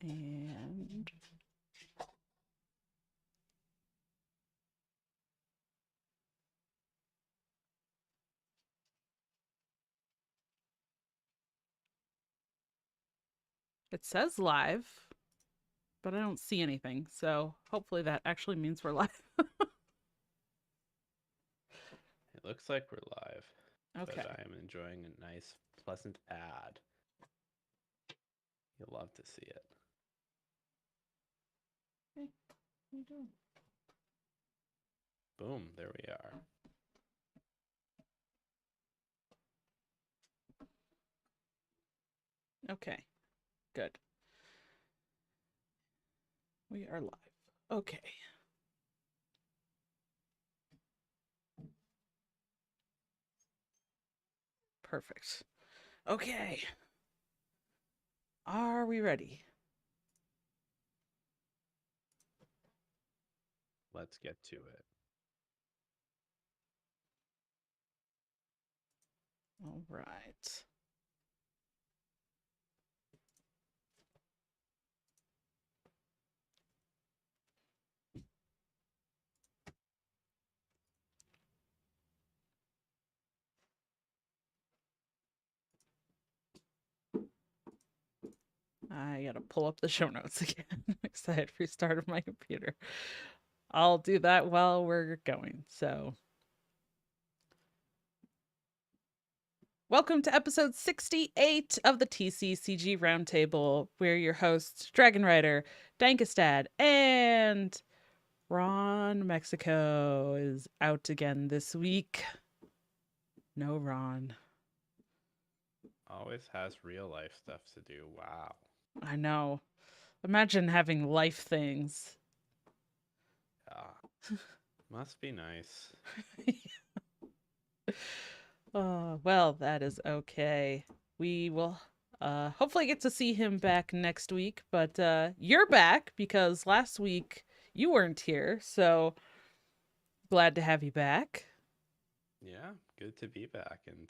And it says live, but I don't see anything. So hopefully that actually means we're live. It looks like we're live, but Okay. I am enjoying a nice, pleasant ad. You'll love to see it. Hey, how you doing? Boom, there we are. Okay, good. We are live. Okay. Perfect. Okay. Are we ready? Let's get to it. All right. I gotta pull up the show notes again because I had restarted my computer. I'll do that while we're going. So, welcome to episode 68 of the TCCG Roundtable. We're your hosts, Dragon Rider, Dankestad, and Ron Mexico is out again this week. No Ron. Always has real life stuff to do. Wow. I know. Imagine having life things. Yeah. Must be nice. Well, that is okay. We will hopefully get to see him back next week, but you're back because last week you weren't here, so glad to have you back. Yeah, good to be back. And,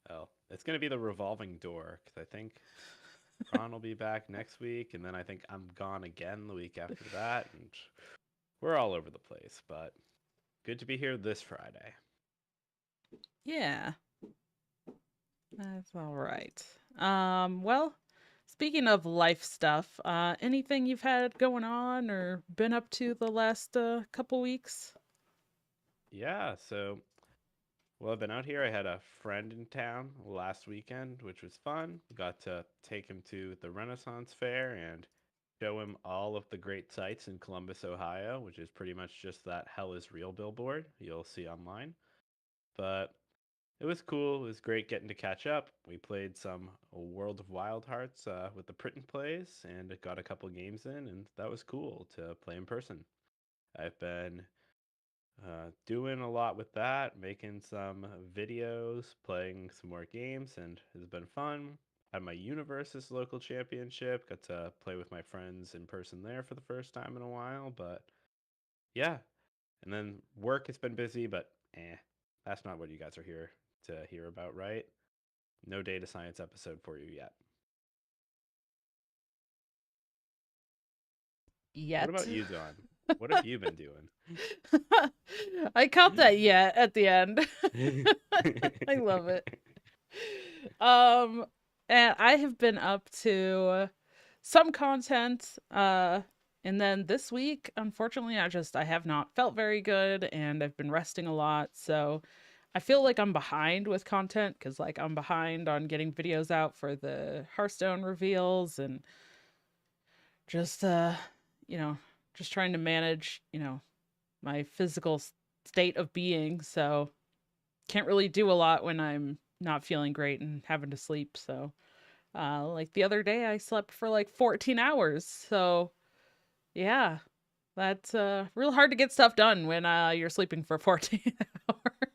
well, it's going to be the revolving door because I think Ron will be back next week. And then I think I'm gone again the week after that. And we're all over the place, but good to be here this Friday. Yeah, that's all right. Well, speaking of life stuff, anything you've had going on or been up to the last couple weeks? Yeah, so well, I've been out here. I had a friend in town last weekend, which was fun. Got to take him to the Renaissance Fair and show him all of the great sights in Columbus, Ohio, which is pretty much just that hell is real billboard you'll see online. But it was cool. It was great getting to catch up. We played some World of Wild Hearts with the print and plays and got a couple games in, and that was cool to play in person. I've been doing a lot with that, making some videos, playing some more games, and it's been fun. Had my Universes local championship, got to play with my friends in person there for the first time in a while, but yeah. And then work has been busy, but that's not what you guys are here to hear about, right? No data science episode for you yet. What Yet. about you, Dawn? What have you been doing? I caught that yet at the end. I love it. Um, and I have been up to some content. And then this week, unfortunately, I have not felt very good, and I've been resting a lot. So I feel like I'm behind with content because like I'm behind on getting videos out for the Hearthstone reveals and just you know, just trying to manage, my physical state of being. So can't really do a lot when I'm not feeling great and having to sleep. So, like the other day, I slept for like 14 hours. So, yeah, that's real hard to get stuff done when you're sleeping for 14 hours.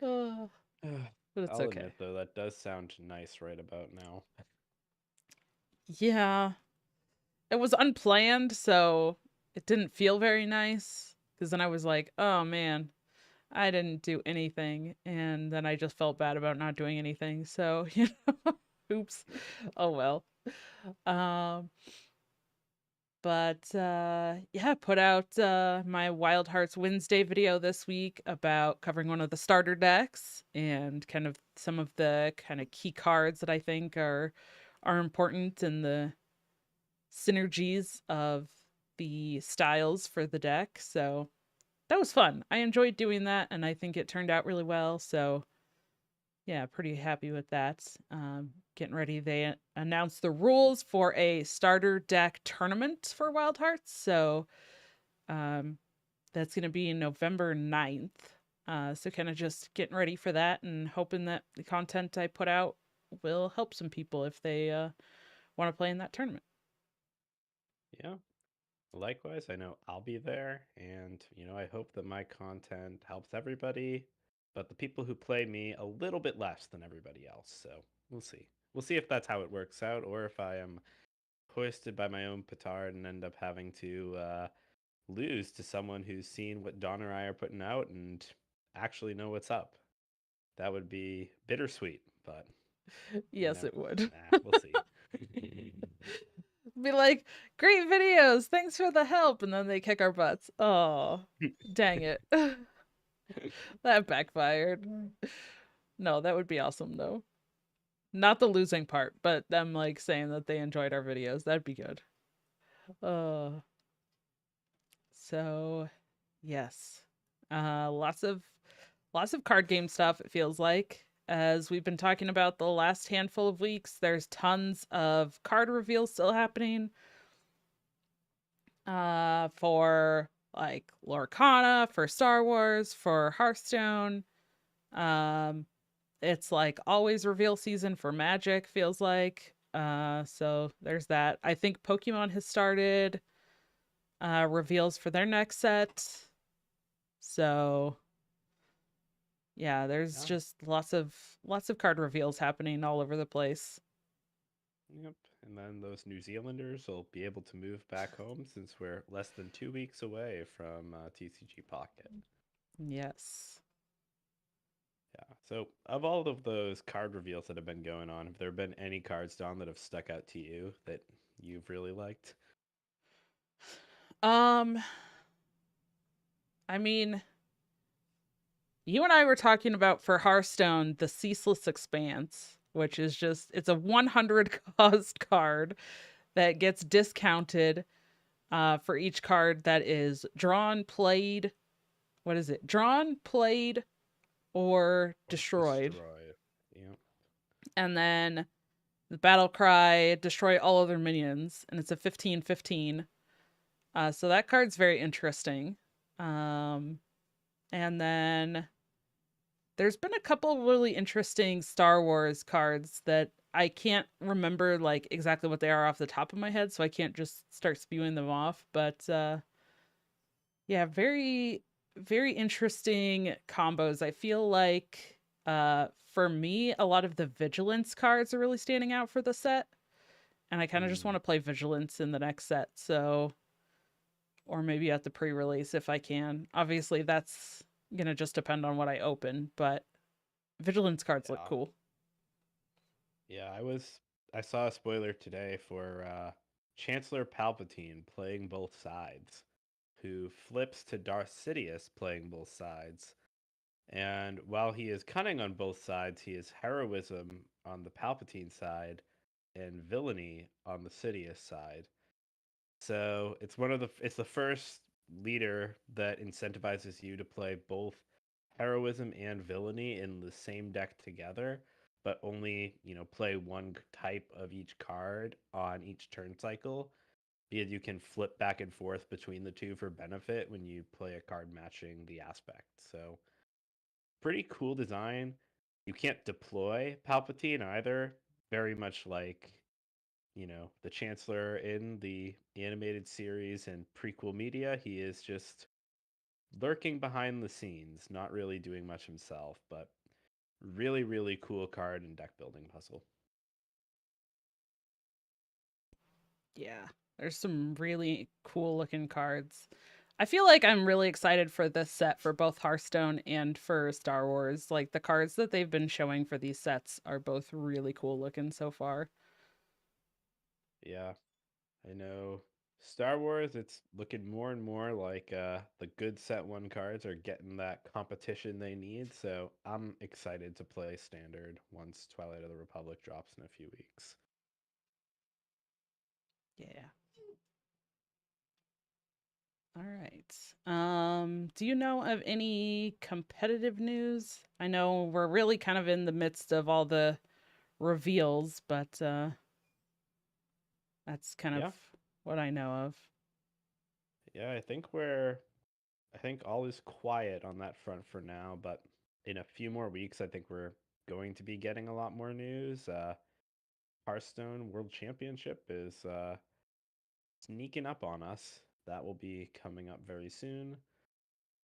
Uh, but it's I'll okay. admit, though, that does sound nice right about now. Yeah, it was unplanned, so it didn't feel very nice. Because then I was like, oh man, I didn't do anything. And then I just felt bad about not doing anything. So, Oops. Oh well. Um, but yeah, put out my Wild Hearts Wednesday video this week about covering one of the starter decks and kind of some of the kind of key cards that I think are important in the synergies of the styles for the deck. So that was fun. I enjoyed doing that and I think it turned out really well. So yeah, pretty happy with that. Getting ready. They announced the rules for a starter deck tournament for Wild Hearts. So um, that's going to be November 9th. So kind of just getting ready for that and hoping that the content I put out will help some people if they want to play in that tournament. Yeah. Likewise, I know I'll be there, and I hope that my content helps everybody, but the people who play me a little bit less than everybody else. So we'll see. We'll see if that's how it works out, or if I am hoisted by my own petard and end up having to lose to someone who's seen what Don or I are putting out and actually know what's up. That would be bittersweet, but Yes, it would. we'll see. Be like, great videos. Thanks for the help. And then they kick our butts. Oh, dang it. That backfired. No, that would be awesome, though. Not the losing part, but them like saying that they enjoyed our videos. That'd be good. Uh, so yes. Lots of card game stuff, it feels like. As we've been talking about the last handful of weeks, there's tons of card reveals still happening. For like Lorcana, for Star Wars, for Hearthstone. Um, it's like always reveal season for Magic, feels like. So there's that. I think Pokemon has started reveals for their next set. So yeah, there's Yeah. just lots of card reveals happening all over the place. Yep. And then those New Zealanders will be able to move back home since we're less than 2 weeks away from TCG Pocket. Yes. Yeah. So, of all of those card reveals that have been going on, have there been any cards, Don, that have stuck out to you that you've really liked? Um, I mean, you and I were talking about for Hearthstone the Ceaseless Expanse, which is just it's a 100 cost card that gets discounted for each card that is drawn, played, what is it? Drawn, played, or Or destroyed. destroy? Yeah. And then the battle cry, destroy all other minions, and it's a 15/15. So that card's very interesting. Um, and then there's been a couple really interesting Star Wars cards that I can't remember like exactly what they are off the top of my head, so I can't just start spewing them off. But yeah, very interesting combos. I feel like for me, a lot of the Vigilance cards are really standing out for the set. And I kind of just want Mm, to play Vigilance in the next set. So or maybe at the pre-release if I can. Obviously that's gonna just depend on what I open, but Vigilance cards look yeah. cool. Yeah, I saw a spoiler today for Chancellor Palpatine playing both sides, who flips to Darth Sidious playing both sides. And while he is cunning on both sides, he is heroism on the Palpatine side and villainy on the Sidious side. So it's the first leader that incentivizes you to play both heroism and villainy in the same deck together, but only, play one type of each card on each turn cycle, because you can flip back and forth between the two for benefit when you play a card matching the aspect. So pretty cool design. You can't deploy Palpatine either, very much like the Chancellor in the animated series and prequel media. He is just lurking behind the scenes, not really doing much himself, but really, really cool card and deck building puzzle. Yeah. There's some really cool looking cards. I feel like I'm really excited for this set for both Hearthstone and for Star Wars. Like the cards that they've been showing for these sets are both really cool looking so far. Yeah, I know. Star Wars, it's looking more and more like the good set one cards are getting that competition they need. So I'm excited to play Standard once Twilight of the Republic drops in a few weeks. Yeah. All right. Do you know of any competitive news? I know we're really kind of in the midst of all the reveals, but that's kind of Yeah, what I know of. yeah, I think all is quiet on that front for now, but in a few more weeks, I think we're going to be getting a lot more news. Hearthstone World Championship is sneaking up on us. That will be coming up very soon.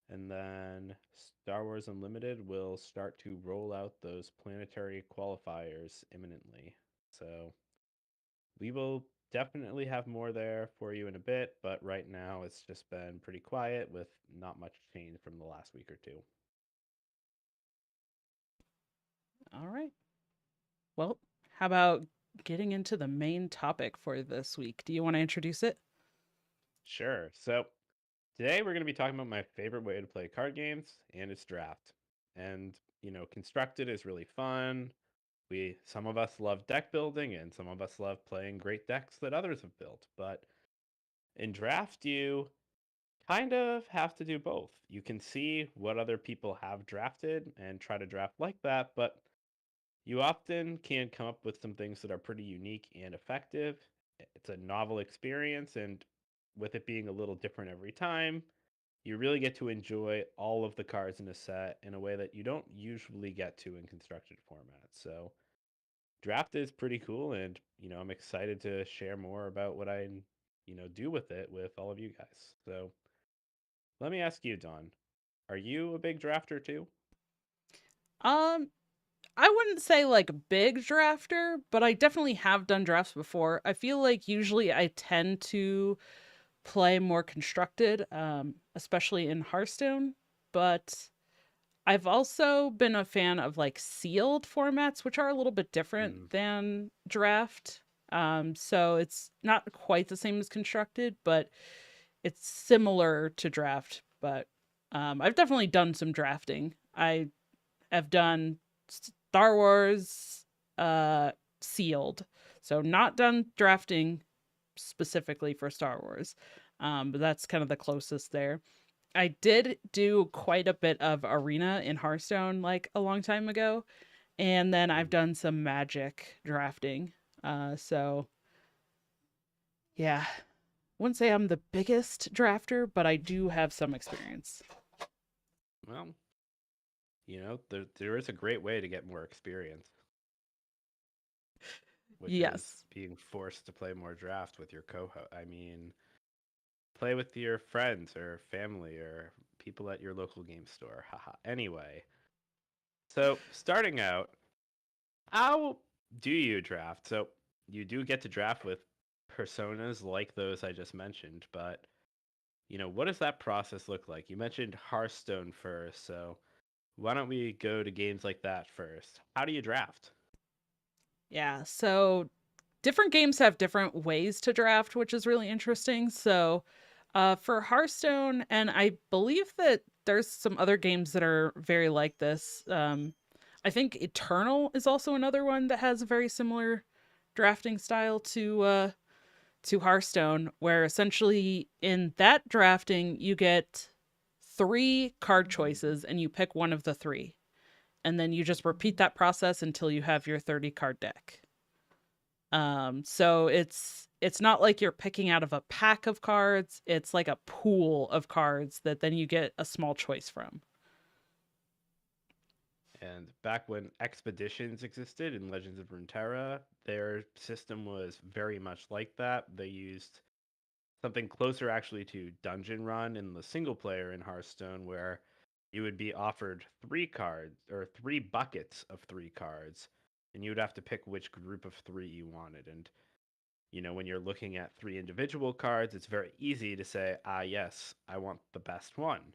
And then Star Wars Unlimited will start to roll out those planetary qualifiers imminently. So we will definitely have more there for you in a bit, but right now it's just been pretty quiet with not much change from the last week or two. All right. Well, how about getting into the main topic for this week? Do you want to introduce it? Sure. So today we're going to be talking about my favorite way to play card games, and it's draft. And, constructed is really fun. We Some of us love deck building and some of us love playing great decks that others have built. But in draft, you kind of have to do both. You can see what other people have drafted and try to draft like that, but you often can come up with some things that are pretty unique and effective. It's a novel experience, and with it being a little different every time, you really get to enjoy all of the cards in a set in a way that you don't usually get to in constructed formats. So, draft is pretty cool, and I'm excited to share more about what I do with it with all of you guys. So, let me ask you, Don, are you a big drafter too? Um, I wouldn't say like big drafter, but I definitely have done drafts before. I feel like usually I tend to play more constructed, especially in Hearthstone, but I've also been a fan of like sealed formats, which are a little bit different Mm, than draft. So it's not quite the same as constructed, but it's similar to draft. But I've definitely done some drafting. I have done Star Wars sealed. So not done drafting specifically for Star Wars. But that's kind of the closest there. I did do quite a bit of arena in Hearthstone like a long time ago, and then I've mm. done some magic drafting. So yeah, wouldn't say I'm the biggest drafter, but I do have some experience. Well, there is a great way to get more experience, which is Yes. being forced to play more draft with your co-host. I mean, play with your friends or family or people at your local game store. Haha. Anyway, so starting out, how do you draft? So you do get to draft with personas like those I just mentioned, but what does that process look like? You mentioned Hearthstone first, so why don't we go to games like that first? How do you draft? Yeah. So different games have different ways to draft, which is really interesting. So for Hearthstone, and I believe that there's some other games that are very like this. I think Eternal is also another one that has a very similar drafting style to Hearthstone, where essentially in that drafting you get three card choices and you pick one of the three, and then you just repeat that process until you have your 30 card deck. So it's not like you're picking out of a pack of cards. It's like a pool of cards that then you get a small choice from. And back when expeditions existed in Legends of Runeterra, their system was very much like that. They used something closer actually to Dungeon Run in the single player in Hearthstone, where you would be offered three cards or three buckets of three cards, and you would have to pick which group of three you wanted. And when you're looking at three individual cards, it's very easy to say, ah, yes, I want the best one.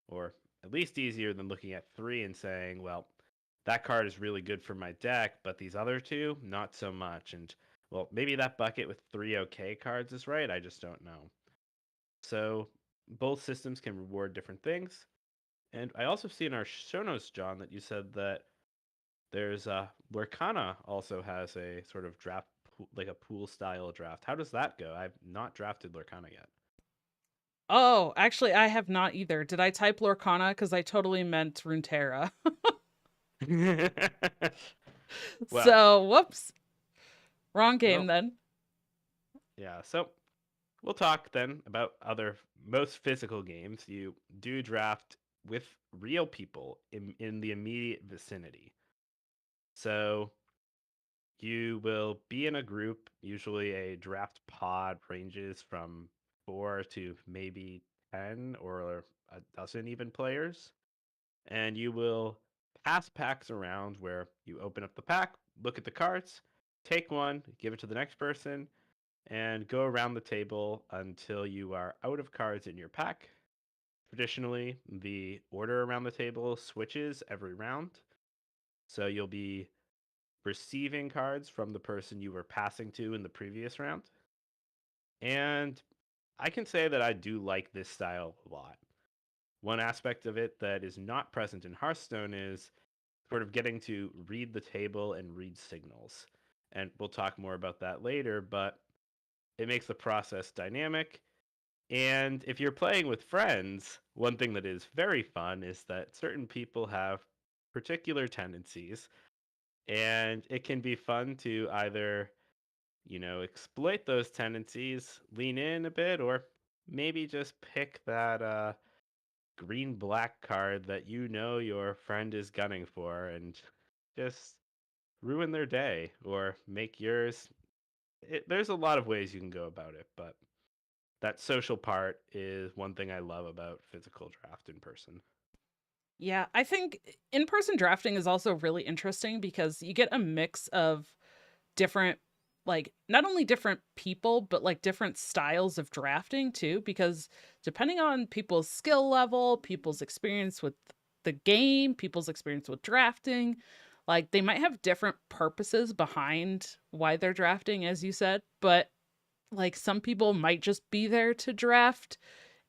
Or at least easier than looking at three and saying, well, that card is really good for my deck, but these other two, not so much. And, well, maybe that bucket with three okay cards is right. I just don't know. So both systems can reward different things. And I also see in our show notes, John, that you said that there's Lurkana also has a sort of draft, like a pool style draft. How does that go? I've not drafted Lurkana Oh, actually, I have not either. Did I type Lorcana? Because I totally meant Runeterra. yet. well, So, whoops. Wrong game well, then. yeah. So we'll talk then about other most physical games. You do draft with real people in the immediate vicinity. So you will be in a group. Usually, a draft pod ranges from 4 to maybe 10 or a dozen even players. And you will pass packs around where you open up the pack, look at the cards, take one, give it to the next person, and go around the table until you are out of cards in your pack. Traditionally, the order around the table switches every round. So you'll be receiving cards from the person you were passing to in the previous round. And I can say that I do like this style a lot. One aspect of it that is not present in Hearthstone is sort of getting to read the table and read signals. And we'll talk more about that later, but it makes the process dynamic. And if you're playing with friends, one thing that is very fun is that certain people have particular tendencies, and it can be fun to either, exploit those tendencies, lean in a bit, or maybe just pick that green black card that your friend is gunning for and just ruin their day or make yours. There's a lot of ways you can go about it, but that social part is one thing I love about physical draft in person. Yeah, I think in person drafting is also really interesting because you get a mix of different, like, not only different people, but like different styles of drafting too. Because depending on people's skill level, people's experience with the game, people's experience with drafting, like they might have different purposes behind why they're drafting, as you said. But like some people might just be there to draft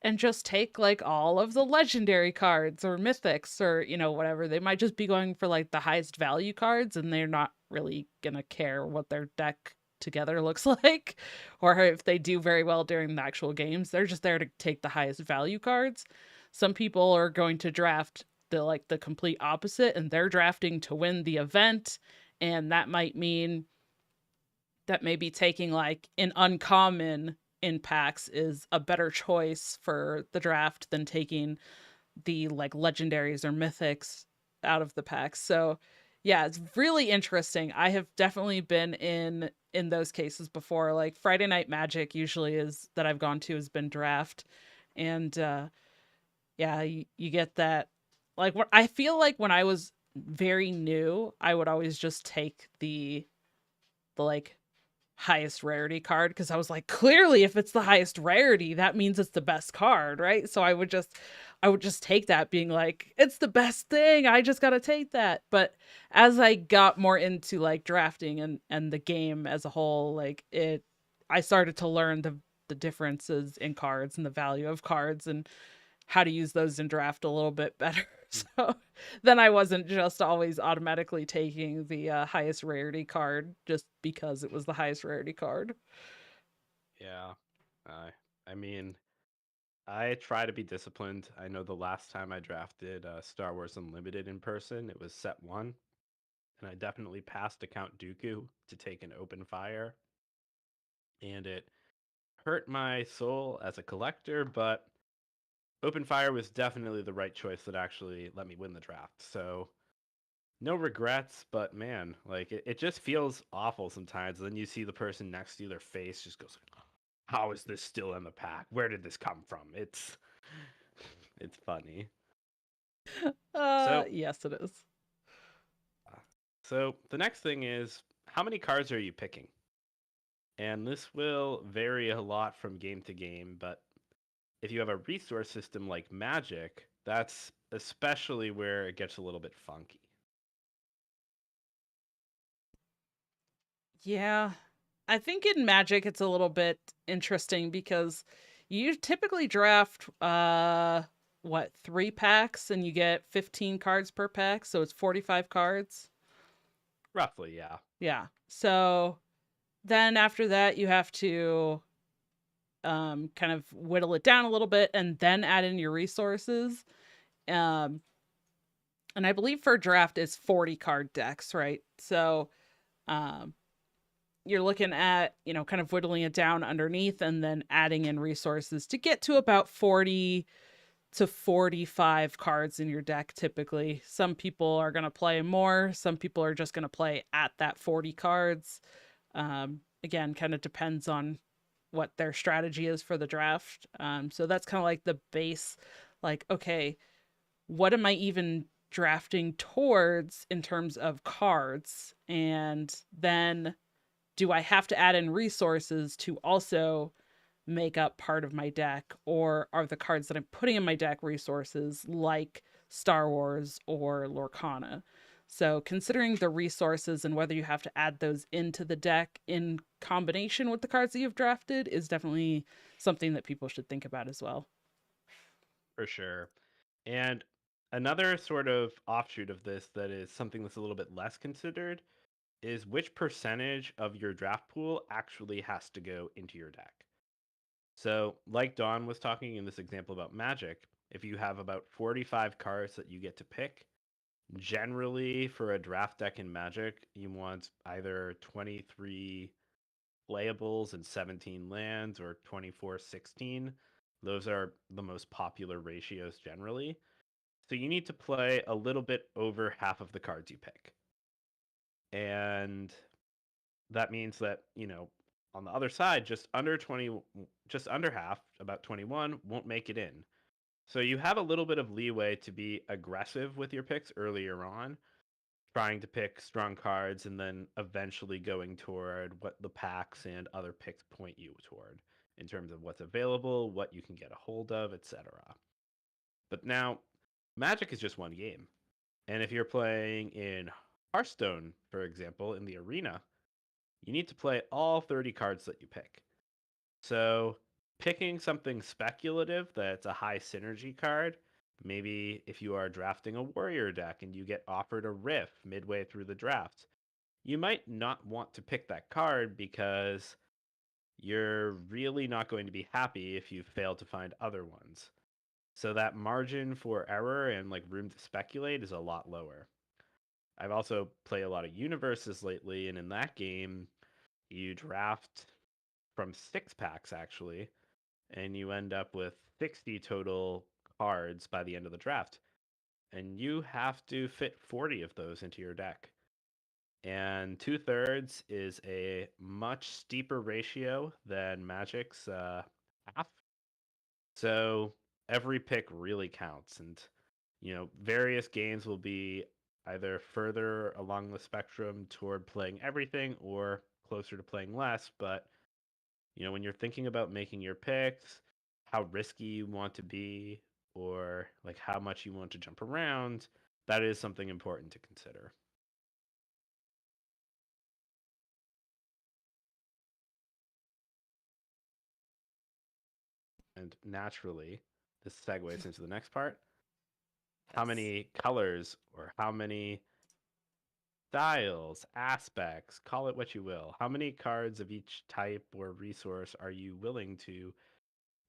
and just take like all of the legendary cards or mythics or whatever. They might just be going for like the highest value cards and they're not really gonna care what their deck together looks like or if they do very well during the actual games. They're just there to take the highest value cards. Some people are going to draft the complete opposite and they're drafting to win the event, and that might mean that maybe taking like an uncommon in packs is a better choice for the draft than taking the like legendaries or mythics out of the packs. So yeah, it's really interesting. I have definitely been in those cases before. Like Friday Night Magic usually is that I've gone to has been draft. And yeah, you get that. Like what I feel like when I was very new, I would always just take the like highest rarity card because I was like, clearly if it's the highest rarity, that means it's the best card, right? So I would just take that being like, it's the best thing. I just got to take that. But as I got more into like drafting and the game as a whole, like it I started to learn the differences in cards and the value of cards and how to use those in draft a little bit better. So then I wasn't just always automatically taking the highest rarity card just because it was the highest rarity card. Yeah. Uh, I mean, I try to be disciplined. I know the last time I drafted Star Wars Unlimited in person, it was set one, and I definitely passed to Count Dooku to take an open fire, and it hurt my soul as a collector, but open fire was definitely the right choice that actually let me win the draft. So no regrets, but man, like it just feels awful sometimes. Then you see the person next to you, their face just goes, "How is this still in the pack? Where did this come from?" It's funny. So, Yes it is. so the next thing is, how many cards are you picking? And this will vary a lot from game to game, but if you have a resource system like Magic, that's especially where it gets a little bit funky. Yeah. I think in Magic it's a little bit interesting because you typically draft what, 3 packs and you get 15 cards per pack, so it's 45 cards. Roughly, yeah. Yeah. So then after that you have to kind of whittle it down a little bit and then add in your resources. Um and I believe for draft it's 40 card decks, right? So um you're looking at, kind of whittling it down underneath and then adding in resources to get to about 40 to 45 cards in your deck typically. Some people are going to play more, some people are just going to play at that 40 cards. Again, kind of depends on what their strategy is for the draft. So that's kind of like the base, like, okay, what am I even drafting towards in terms of cards? And then do I have to add in resources to also make up part of my deck? Or are the cards that I'm putting in my deck resources like Star Wars or Lorcana? So, considering the resources and whether you have to add those into the deck in combination with the cards that you've drafted is definitely something that people should think about as well. For sure. And another sort of offshoot of this that is something that's a little bit less considered is which percentage of your draft pool actually has to go into your deck. So, like Don was talking in this example about Magic, if you have about 45 cards that you get to pick, generally for a draft deck in Magic, you want either 23 playables and 17 lands or 24/16. Those are the most popular ratios generally. So you need to play a little bit over half of the cards you pick. And that means that, on the other side, just under half, about 21, won't make it in. So you have a little bit of leeway to be aggressive with your picks earlier on, trying to pick strong cards and then eventually going toward what the packs and other picks point you toward in terms of what's available, what you can get a hold of, etc. But now, Magic is just one game. And if you're playing in Hearthstone, for example, in the arena, you need to play all 30 cards that you pick. So, picking something speculative that's a high synergy card, maybe if you are drafting a warrior deck and you get offered a riff midway through the draft, you might not want to pick that card because you're really not going to be happy if you fail to find other ones. So that margin for error and like room to speculate is a lot lower. I've also played a lot of universes lately, and in that game, you draft from 6 packs actually, and you end up with 60 total cards by the end of the draft. And you have to fit 40 of those into your deck. And 2/3 is a much steeper ratio than Magic's half. So every pick really counts. And, various games will be either further along the spectrum toward playing everything or closer to playing less. But, when you're thinking about making your picks, how risky you want to be, or like how much you want to jump around, that is something important to consider. And naturally, this segues into the next part. How Yes. many colors or how many styles, aspects, call it what you will, how many cards of each type or resource are you willing to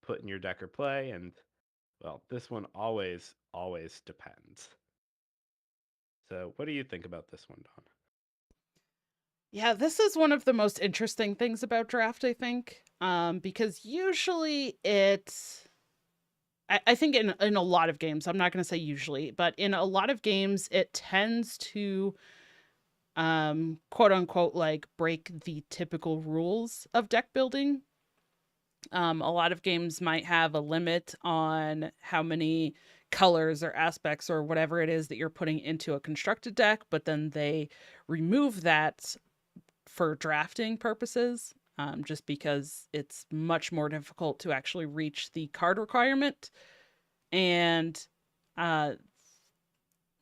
put in your deck or play? And, well, this one always depends. So, what do you think about this one, Don? Yeah, this is one of the most interesting things about draft, I think. Because usually I think in a lot of games, I'm not going to say usually, but in a lot of games, it tends to, quote unquote, like break the typical rules of deck building. A lot of games might have a limit on how many colors or aspects or whatever it is that you're putting into a constructed deck, but then they remove that for drafting purposes. just because it's much more difficult to actually reach the card requirement. And uh,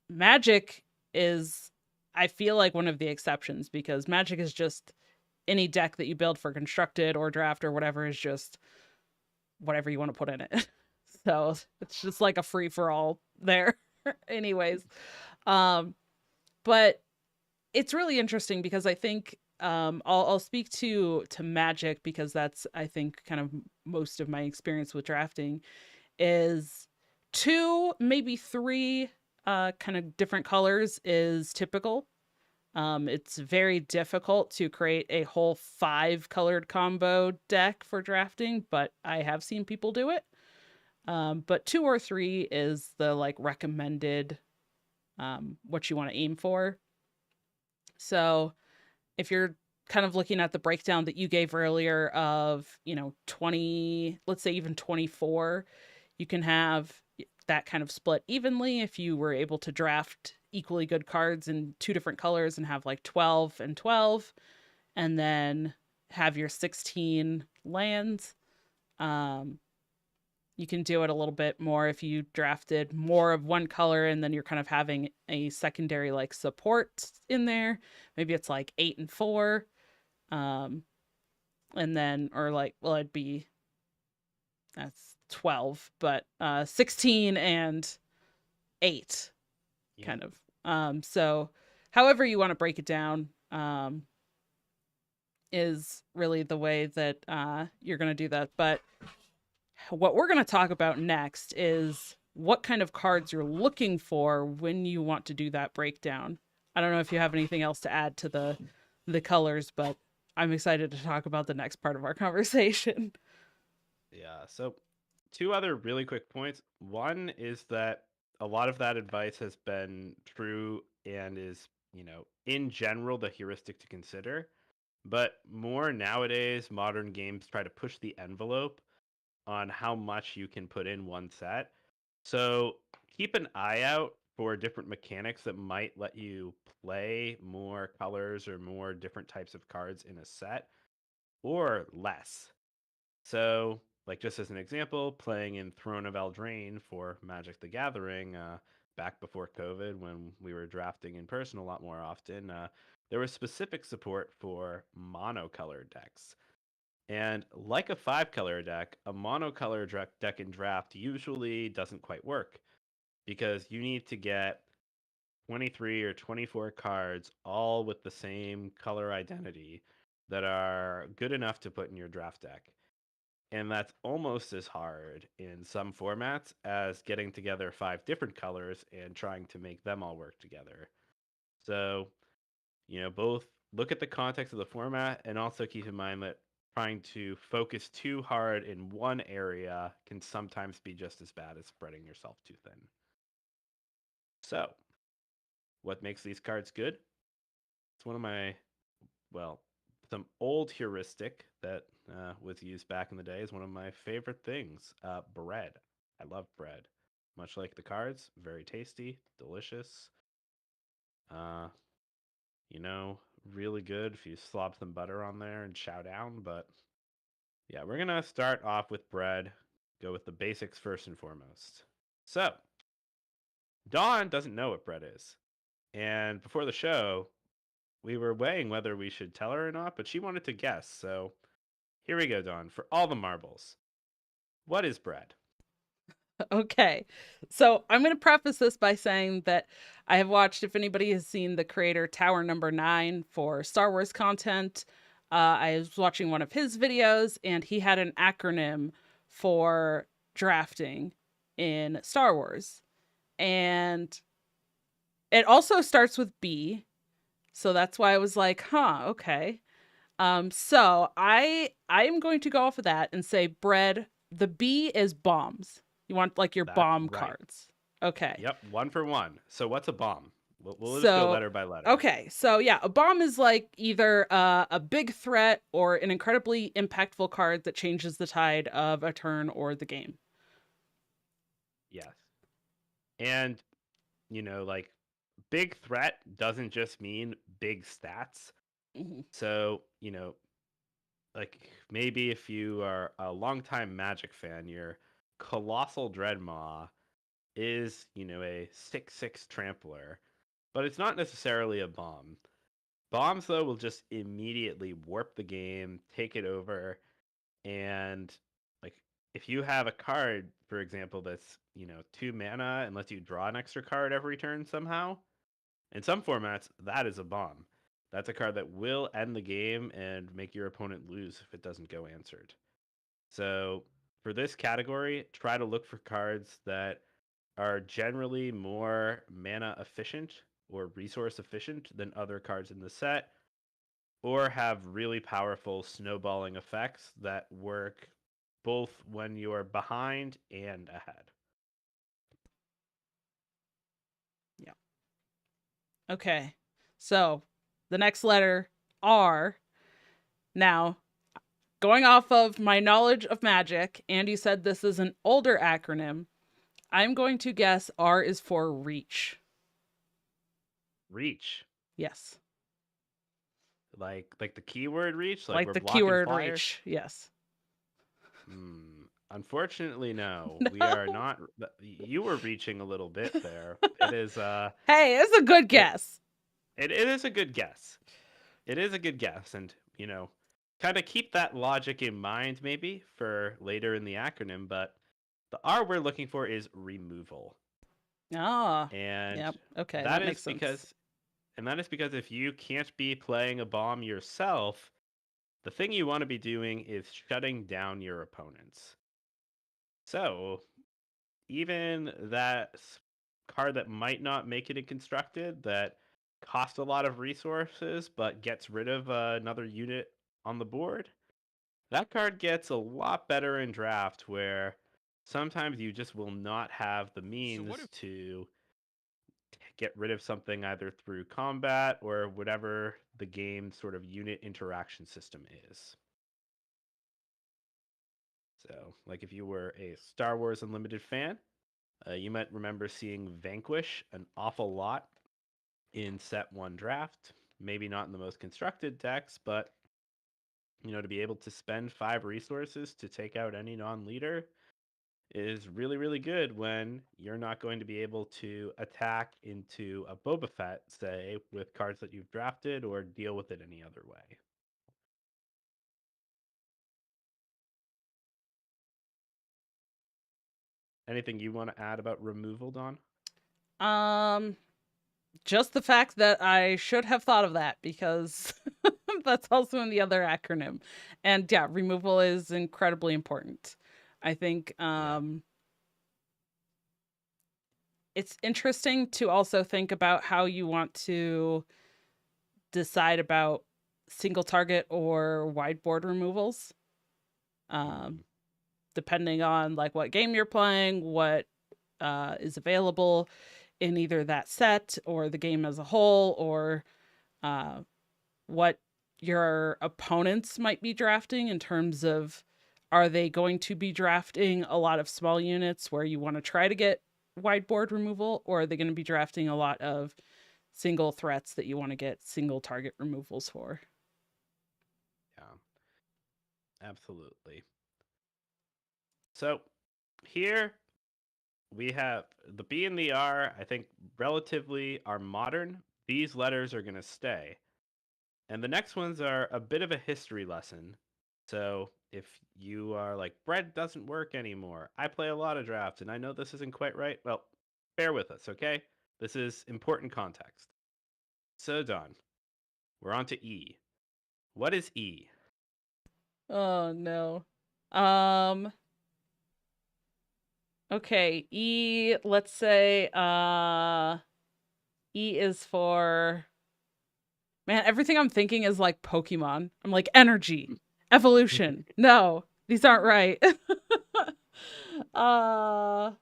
Magic is, I feel like, one of the exceptions, because Magic is just any deck that you build for constructed or draft or whatever is just whatever you want to put in it. So it's just like a free for all there. Anyways, um, but it's really interesting because I think I'll speak to Magic, because that's, I think, kind of most of my experience with drafting is two, maybe three kind of different colors is typical. It's very difficult to create a whole 5 colored combo deck for drafting, but I have seen people do it. But 2 or 3 is the like recommended what you want to aim for. So if you're kind of looking at the breakdown that you gave earlier of, 20, let's say even 24, you can have that kind of split evenly if you were able to draft equally good cards in 2 different colors and have like 12 and 12, and then have your 16 lands. Um, you can do it a little bit more if you drafted more of one color and then you're kind of having a secondary like support in there. Maybe it's like 8 and 4. Um, and then, or like, well, it'd be, that's 12, but 16 and 8 Yep. kind of. So however you want to break it down, is really the way that you're going to do that. But what we're going to talk about next is what kind of cards you're looking for when you want to do that breakdown. I don't know if you have anything else to add to the colors, but I'm excited to talk about the next part of our conversation. Yeah. So, two other really quick points. One is that a lot of that advice has been true and is, in general, the heuristic to consider. But more nowadays, modern games try to push the envelope on how much you can put in one set. So keep an eye out for different mechanics that might let you play more colors or more different types of cards in a set or less. So, like just as an example, playing in Throne of Eldraine for Magic the Gathering back before COVID, when we were drafting in person a lot more often, there was specific support for monocolored decks. And like a 5 color deck, a monocolor deck in draft usually doesn't quite work because you need to get 23 or 24 cards all with the same color identity that are good enough to put in your draft deck. And that's almost as hard in some formats as getting together 5 different colors and trying to make them all work together. So, both look at the context of the format and also keep in mind that trying to focus too hard in one area can sometimes be just as bad as spreading yourself too thin. So, what makes these cards good? It's one of my, well, some old heuristic that was used back in the day is one of my favorite things, bread. I love bread. Much like the cards, very tasty, delicious. Uh, you know, really good if you slop some butter on there and chow down. But yeah, we're going to start off with bread, go with the basics first and foremost. So, Dawn doesn't know what bread is. And before the show, we were weighing whether we should tell her or not, but she wanted to guess. So, here we go, Dawn, for all the marbles. What is bread? Okay. So I'm going to preface this by saying that I have watched, if anybody has seen the creator Tower Number 9 for Star Wars content, I was watching one of his videos and he had an acronym for drafting in Star Wars. And it also starts with B. So that's why I was like, huh, okay. So I'm going to go off of that and say bread. The B is bombs. You want like your That's bomb right. cards. Okay. Yep, 1 for 1. So, what's a bomb? We'll just go So letter by letter. okay. So yeah, a bomb is like either a big threat or an incredibly impactful card that changes the tide of a turn or the game. Yes. And, like big threat doesn't just mean big stats. Mhm. So, like maybe if you are a longtime Magic fan, your Colossal Dreadmaw is, a 6/6 trampler, but it's not necessarily a bomb. Bombs, though, will just immediately warp the game, take it over, and like if you have a card, for example, that's, 2 mana and lets you draw an extra card every turn somehow, in some formats, that is a bomb. That's a card that will end the game and make your opponent lose if it doesn't go answered. So for this category, try to look for cards that are generally more mana efficient or resource efficient than other cards in the set, or have really powerful snowballing effects that work both when you're behind and ahead. Yeah. Okay. So the next letter, R. Now, going off of my knowledge of magic, Andy said this is an older acronym. I'm going to guess R is for reach. Reach. Yes. Like the keyword reach, like Like we're the blocking keyword flyers. reach. Yes. Unfortunately, no. We No. are not. You were reaching a little bit there. It is Hey, it's a good it, guess. it is a good guess. It is a good guess, and kind of keep that logic in mind maybe for later in the acronym. But the R we're looking for is removal, Ah. and Yep. Okay, that that is makes sense. because and that is because if you can't be playing a bomb yourself, the thing you want to be doing is shutting down your opponents. So even that card that might not make it in constructed, that costs a lot of resources but gets rid of another unit on the board, that card gets a lot better in draft, where sometimes you just will not have the means to get rid of something either through combat or whatever the game sort of unit interaction system is. So, like if you were a Star Wars Unlimited fan, you might remember seeing Vanquish an awful lot in set one draft. Maybe not in the most constructed decks, but to be able to spend 5 resources to take out any non-leader is really, really good when you're not going to be able to attack into a Boba Fett, say, with cards that you've drafted or deal with it any other way. Anything you want to add about removal, Don? Um, just the fact that I should have thought of that because that's also in the other acronym. And yeah, removal is incredibly important. I think Yeah. it's interesting to also think about how you want to decide about single target or wide board removals. Um, Mm-hmm. Depending on like what game you're playing, what is available in either that set or the game as a whole, or uh, what your opponents might be drafting in terms of, are they going to be drafting a lot of small units where you want to try to get wide board removal, or are they going to be drafting a lot of single threats that you want to get single target removals for? Yeah, absolutely. So here we have the B and the R, I think relatively are modern. These letters are going to stay. And the next ones are a bit of a history lesson. So if you are like, bread doesn't work anymore, I play a lot of drafts and I know this isn't quite right, well, bear with us, okay? This is important context. So, Don, we're on to E. What is E? Oh no. Um okay, let's say E is for, man, everything I'm thinking is like Pokemon. I'm like energy, evolution. No, these aren't right. uh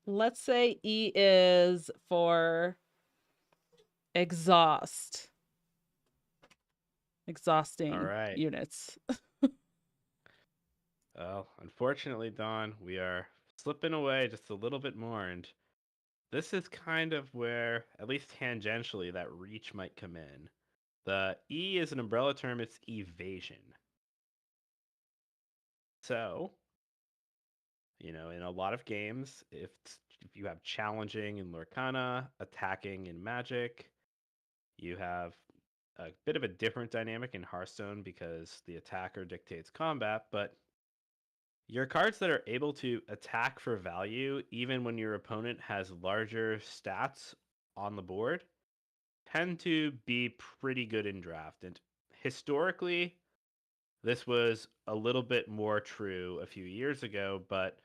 let's say E is for exhaust. All Exhausting right. units. Well, unfortunately, Don, we are slipping away just a little bit more, and this is kind of where, at least tangentially, that reach might come in. The E is an umbrella term, it's evasion. So, in a lot of games, if you have challenging in Lorcana, attacking in Magic, you have a bit of a different dynamic in Hearthstone because the attacker dictates combat, but your cards that are able to attack for value, even when your opponent has larger stats on the board, tend to be pretty good in draft. And historically, this was a little bit more true a few years ago, but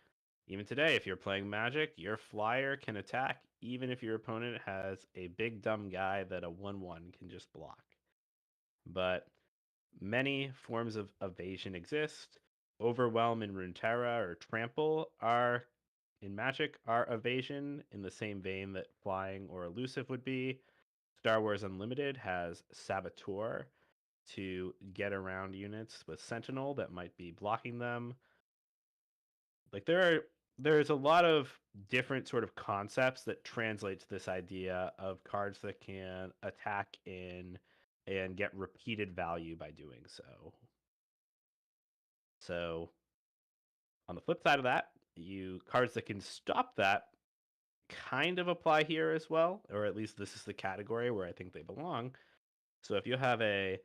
even today, if you're playing Magic, your flyer can attack even if your opponent has a big dumb guy that a 1/1 can just block. But many forms of evasion exist. Overwhelm in Runeterra or Trample are in Magic are evasion in the same vein that flying or elusive would be. Star Wars Unlimited has Saboteur to get around units with Sentinel that might be blocking them. Like there's a lot of different sort of concepts that translate to this idea of cards that can attack in and get repeated value by doing so. So on the flip side of that, you cards that can stop that kind of apply here as well, or at least this is the category where I think they belong. So if you have a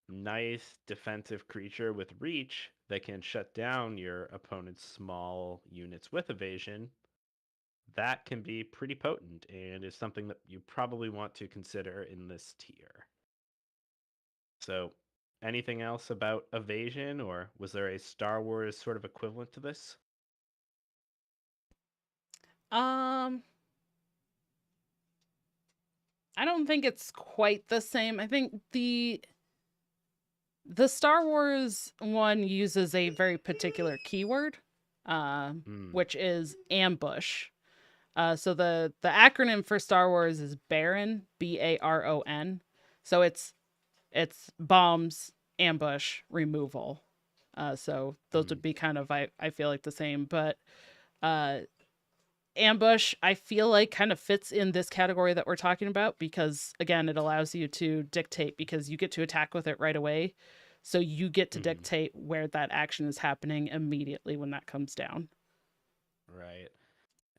nice defensive creature with reach that can shut down your opponent's small units with evasion, that can be pretty potent and is something that you probably want to consider in this tier. So, anything else about evasion, or was there a Star Wars sort of equivalent to this? Um, I don't think it's quite the same. I think the Star Wars one uses a very particular keyword, Hmm. which is ambush. So the acronym for Star Wars is Baron, Baron. So it's bombs, ambush, removal. So those Hmm. would be kind of I feel like the same, but uh ambush I feel like kind of fits in this category that we're talking about because again it allows you to dictate because you get to attack with it right away. So you get to Hmm. dictate where that action is happening immediately when that comes down. Right.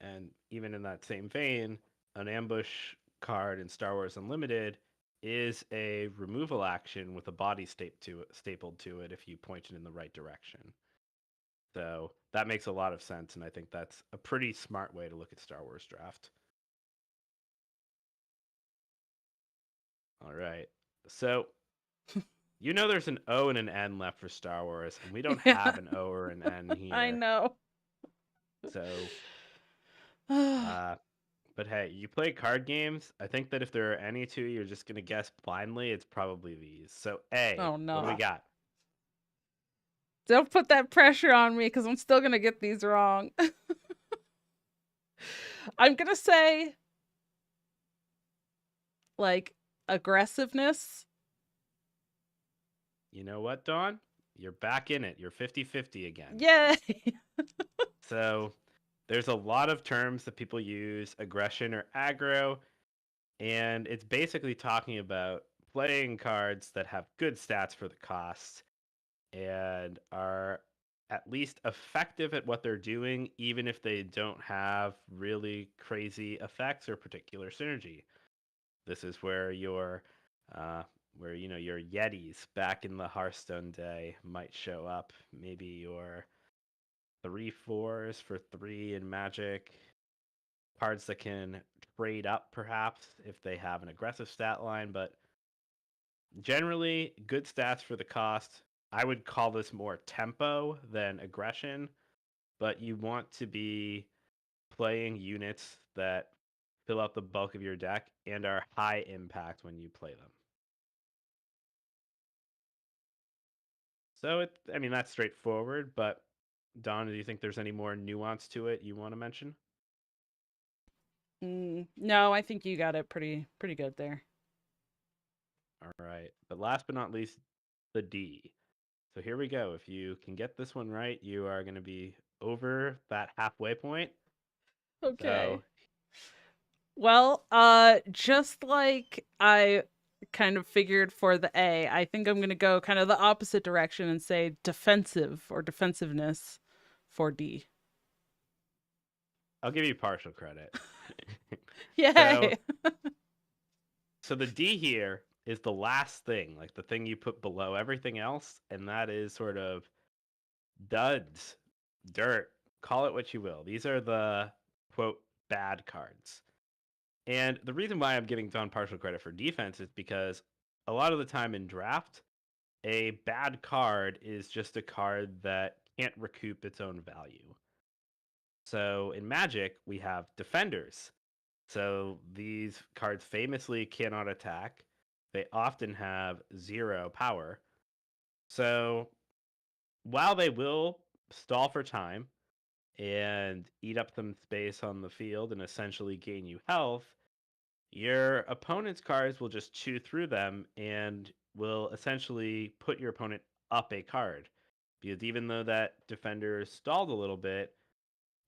And even in that same vein, an ambush card in Star Wars Unlimited is a removal action with a body stapled to it if you point it in the right direction. So that makes a lot of sense, and I think that's a pretty smart way to look at Star Wars Draft. All right. So there's an O and an N left for Star Wars, and we don't Yeah, have an O or an N I here. know. So uh but hey, you play card games. I think that if there are any two you're just gonna guess blindly, it's probably these. So A, Oh what do we no. got? Don't put that pressure on me because I'm still going to get these wrong. I'm going to say, like, aggressiveness. You know what, Dawn? You're back in it. You're 50-50 again. Yay! So there's a lot of terms that people use, aggression or aggro, and it's basically talking about playing cards that have good stats for the cost and are at least effective at what they're doing, even if they don't have really crazy effects or particular synergy. This is where uh, your Yetis back in the Hearthstone day might show up. Maybe your 3/4s for 3 in Magic, cards that can trade up perhaps if they have an aggressive stat line, but generally good stats for the cost. I would call this more tempo than aggression, but you want to be playing units that fill out the bulk of your deck and are high impact when you play them. So I mean that's straightforward, but Don, do you think there's any more nuance to it you want to mention? No, I think you got it pretty good there. All right. But last but not least, the D. So here we go. If you can get this one right, you are going to be over that halfway point. So, Okay. Well, just like I kind of figured for the A. I think I'm going to go kind of the opposite direction and say defensive or defensiveness for D. I'll give you partial credit. so, Yay. so the D here is the last thing, like the thing you put below everything else, and that is sort of duds, dirt, call it what you will. These are the quote bad cards. And the reason why I'm giving Don partial credit for defense is because a lot of the time in draft, a bad card is just a card that can't recoup its own value. So in Magic, we have defenders. So these cards famously cannot attack. They often have 0 power. So while they will stall for time and eat up some space on the field and essentially gain you health, your opponent's cards will just chew through them and will essentially put your opponent up a card. Because even though that defender stalled a little bit,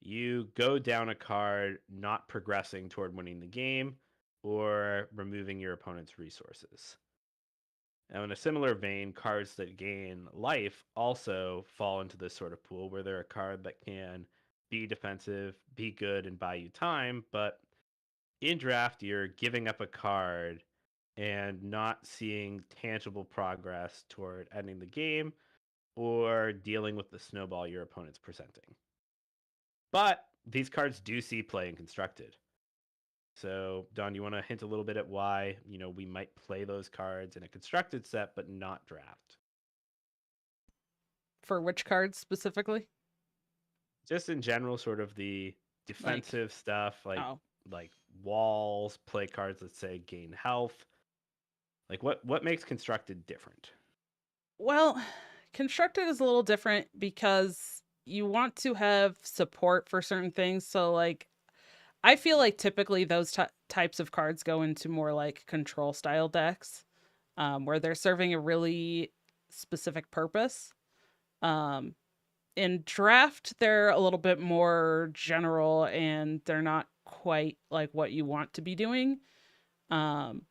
you go down a card not progressing toward winning the game or removing your opponent's resources. Now, in a similar vein, cards that gain life also fall into this sort of pool where they're a card that can be defensive, be good, and buy you time, but in draft, you're giving up a card and not seeing tangible progress toward ending the game or dealing with the snowball your opponent's presenting. But these cards do see play in constructed. So, Don, you want to hint a little bit at why, we might play those cards in a constructed set but not draft? For which cards specifically? Just in general, sort of the Like, defensive stuff oh, like walls, play cards that say gain health. Like what makes constructed different? well, constructed is a little different because you want to have support for certain things. So, like, I feel like typically those types of cards go into more like control style decks, where they're serving a really specific purpose. Um, in draft, they're a little bit more general and they're not quite like what you want to be doing. Um,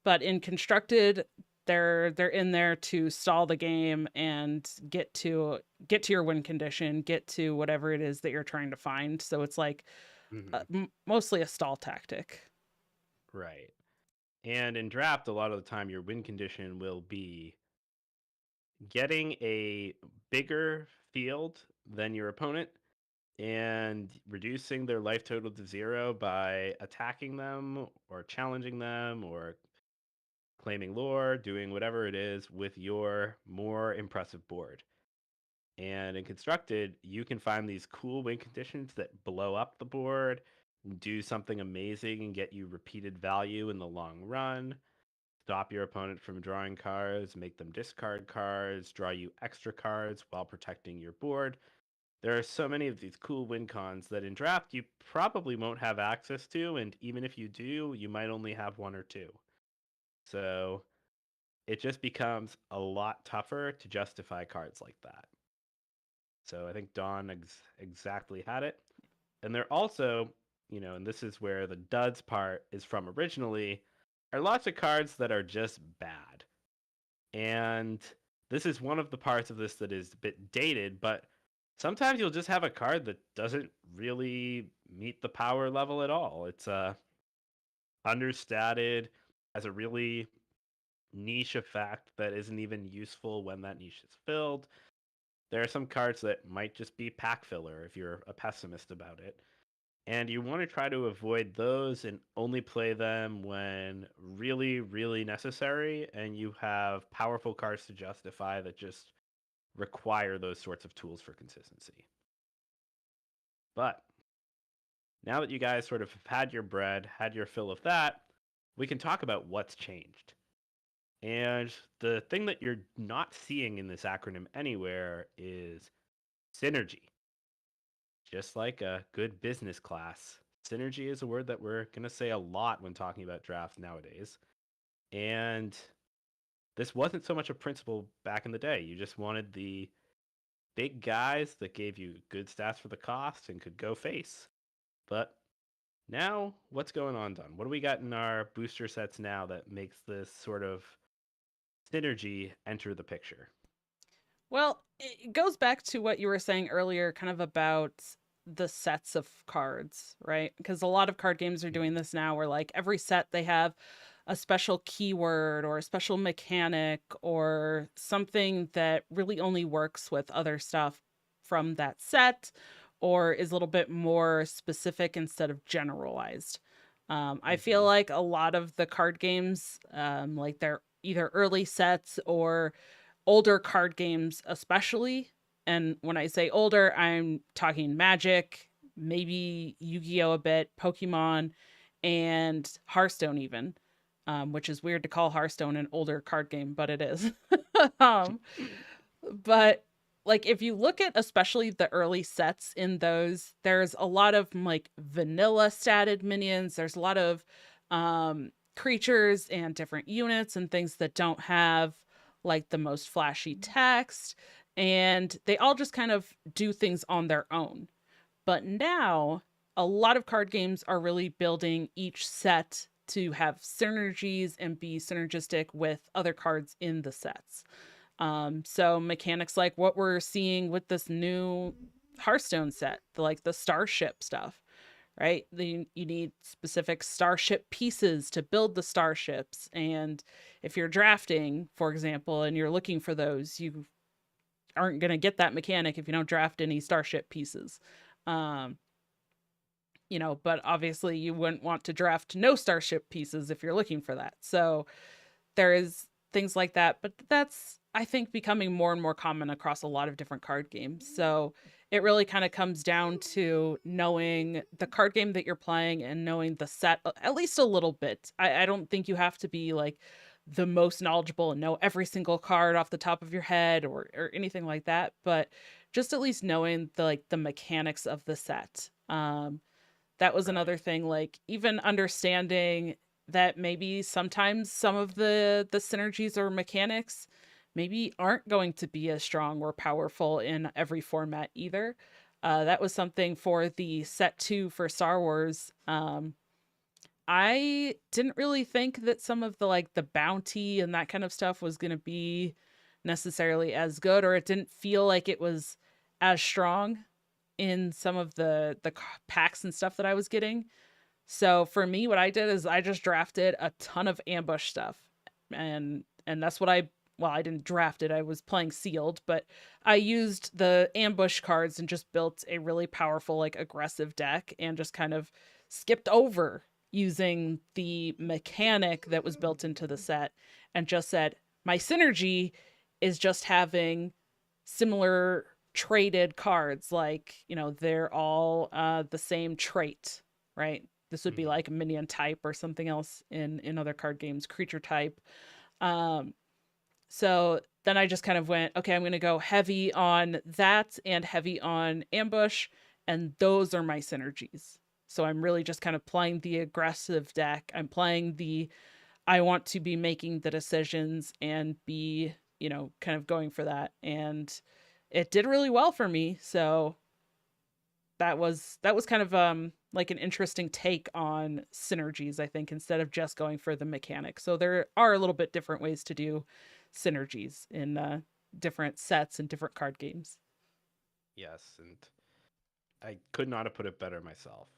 but in constructed, they're in there to stall the game and get to your win condition, get to whatever it is that you're trying to find. So it's like Mm-hmm. mostly a stall tactic. Right. And in draft, a lot of the time, your win condition will be getting a bigger field than your opponent and reducing their life total to 0 by attacking them or challenging them or claiming lore, doing whatever it is with your more impressive board. And in constructed, you can find these cool win conditions that blow up the board, do something amazing, and get you repeated value in the long run. Stop your opponent from drawing cards, make them discard cards, draw you extra cards while protecting your board. There are so many of these cool win cons that in draft you probably won't have access to, and even if you do, you might only have one or two. So it just becomes a lot tougher to justify cards like that. So I think Don exactly had it. And they're also, and this is where the duds part is from originally, are lots of cards that are just bad. And this is one of the parts of this that is a bit dated, but sometimes you'll just have a card that doesn't really meet the power level at all. It's understated, has a really niche effect that isn't even useful when that niche is filled. There are some cards that might just be pack filler if you're a pessimist about it. And you want to try to avoid those and only play them when really, really necessary and you have powerful cards to justify that just require those sorts of tools for consistency. But now that you guys sort of have had your bread, had your fill of that, we can talk about what's changed. And the thing that you're not seeing in this acronym anywhere is synergy. Just like a good business class, synergy is a word that we're going to say a lot when talking about drafts nowadays. And this wasn't so much a principle back in the day. You just wanted the big guys that gave you good stats for the cost and could go face. But Now, what's going on, Don? What do we got in our booster sets now that makes this sort of synergy enter the picture? Well, it goes back to what you were saying earlier, kind of about the sets of cards, right? Because a lot of card games are doing Mhm. this now where, like, every set they have a special keyword or a special mechanic or something that really only works with other stuff from that set or is a little bit more specific instead of generalized. I feel Mhm. like a lot of the card games, like they're either early sets or older card games especially, and when I say older I'm talking Magic, maybe Yu-Gi-Oh a bit, Pokemon, and Hearthstone even, which is weird to call Hearthstone an older card game, but it is. um, but like if you look at especially the early sets in those, there's a lot of like vanilla statted minions, there's a lot of creatures and different units and things that don't have like the most flashy text, and they all just kind of do things on their own. But now a lot of card games are really building each set to have synergies and be synergistic with other cards in the sets. So mechanics like what we're seeing with this new Hearthstone set, like the starship stuff, right? You need specific starship pieces to build the starships. And if you're drafting, for example, and you're looking for those, you aren't going to get that mechanic if you don't draft any starship pieces. Um, but obviously you wouldn't want to draft no starship pieces if you're looking for that. So there is things like that, but that's I think becoming more and more common across a lot of different card games. So it really kind of comes down to knowing the card game that you're playing and knowing the set at least a little bit. I don't think you have to be like the most knowledgeable and know every single card off the top of your head or anything like that, but just at least knowing the mechanics of the set. That was Right. another thing, like even understanding that maybe sometimes some of the synergies or mechanics maybe aren't going to be as strong or powerful in every format either. That was something for the set 2 for Star Wars. I didn't really think that some of the bounty and that kind of stuff was going to be necessarily as good, or it didn't feel like it was as strong in some of the packs and stuff that I was getting. So for me, what I did is I just drafted a ton of ambush stuff, and that's what I didn't draft it. I was playing sealed, but I used the ambush cards and just built a really powerful like aggressive deck and just kind of skipped over using the mechanic that was built into the set and just said my synergy is just having similar traded cards, like they're all the same trait, right? This would be Mhm. like minion type or something else in other card games, creature type. um so then I just kind of went, okay, I'm going to go heavy on that and heavy on ambush, and those are my synergies. So I'm really just kind of playing the aggressive deck. I'm playing the I want to be making the decisions and be, kind of going for that. And it did really well for me. So that was kind of like an interesting take on synergies, I think, instead of just going for the mechanic. So there are a little bit different ways to do synergies in different sets and different card games. Yes, and I could not have put it better myself.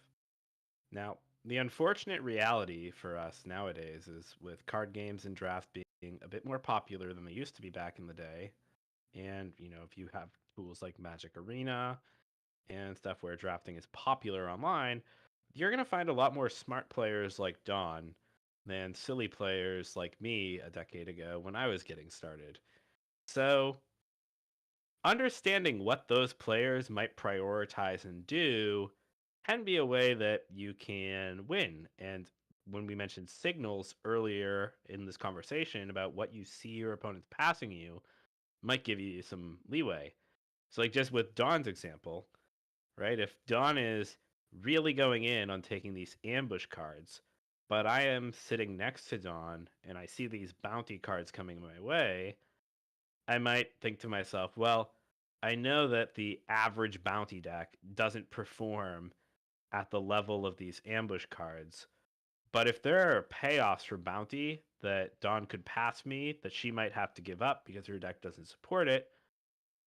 Now, the unfortunate reality for us nowadays is with card games and draft being a bit more popular than they used to be back in the day. And, if you have tools like Magic Arena and stuff where drafting is popular online, you're going to find a lot more smart players like Don than silly players like me a decade ago when I was getting started. So, understanding what those players might prioritize and do can be a way that you can win. And when we mentioned signals earlier in this conversation about what you see your opponents passing you, might give you some leeway. So, like just with Don's example, right? If Don is really going in on taking these ambush cards, but I am sitting next to Don and I see these bounty cards coming my way, I might think to myself, well, I know that the average bounty deck doesn't perform at the level of these ambush cards. But if there are payoffs for bounty that Dawn could pass me that she might have to give up because her deck doesn't support it,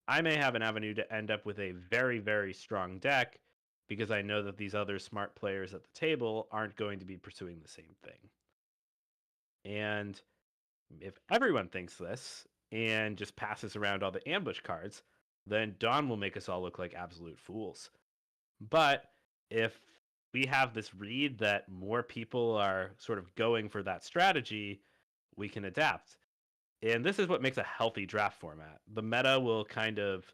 I may have an avenue to end up with a very, very strong deck because I know that these other smart players at the table aren't going to be pursuing the same thing. And if everyone thinks this and just passes around all the ambush cards, then Dawn will make us all look like absolute fools. But if we have this read that more people are sort of going for that strategy, we can adapt. And this is what makes a healthy draft format. The meta will kind of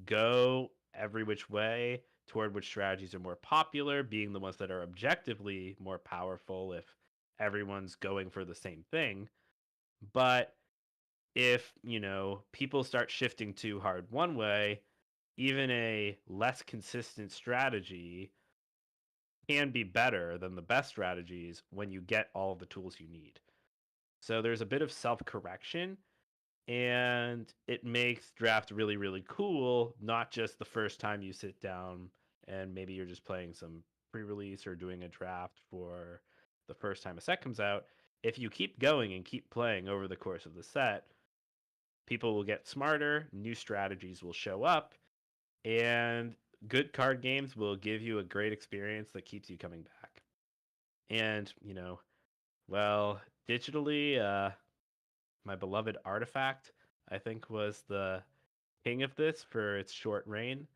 go every which way toward which strategies are more popular, being the ones that are objectively more powerful if everyone's going for the same thing. But if, people start shifting too hard one way, even a less consistent strategy can be better than the best strategies when you get all the tools you need. So there's a bit of self correction, and it makes draft really, really cool, not just the first time you sit down and maybe you're just playing some pre release or doing a draft for the first time a set comes out. If you keep going and keep playing over the course of the set, people will get smarter, new strategies will show up, and good card games will give you a great experience that keeps you coming back. And, well, digitally, my beloved Artifact, I think, was the king of this for its short reign.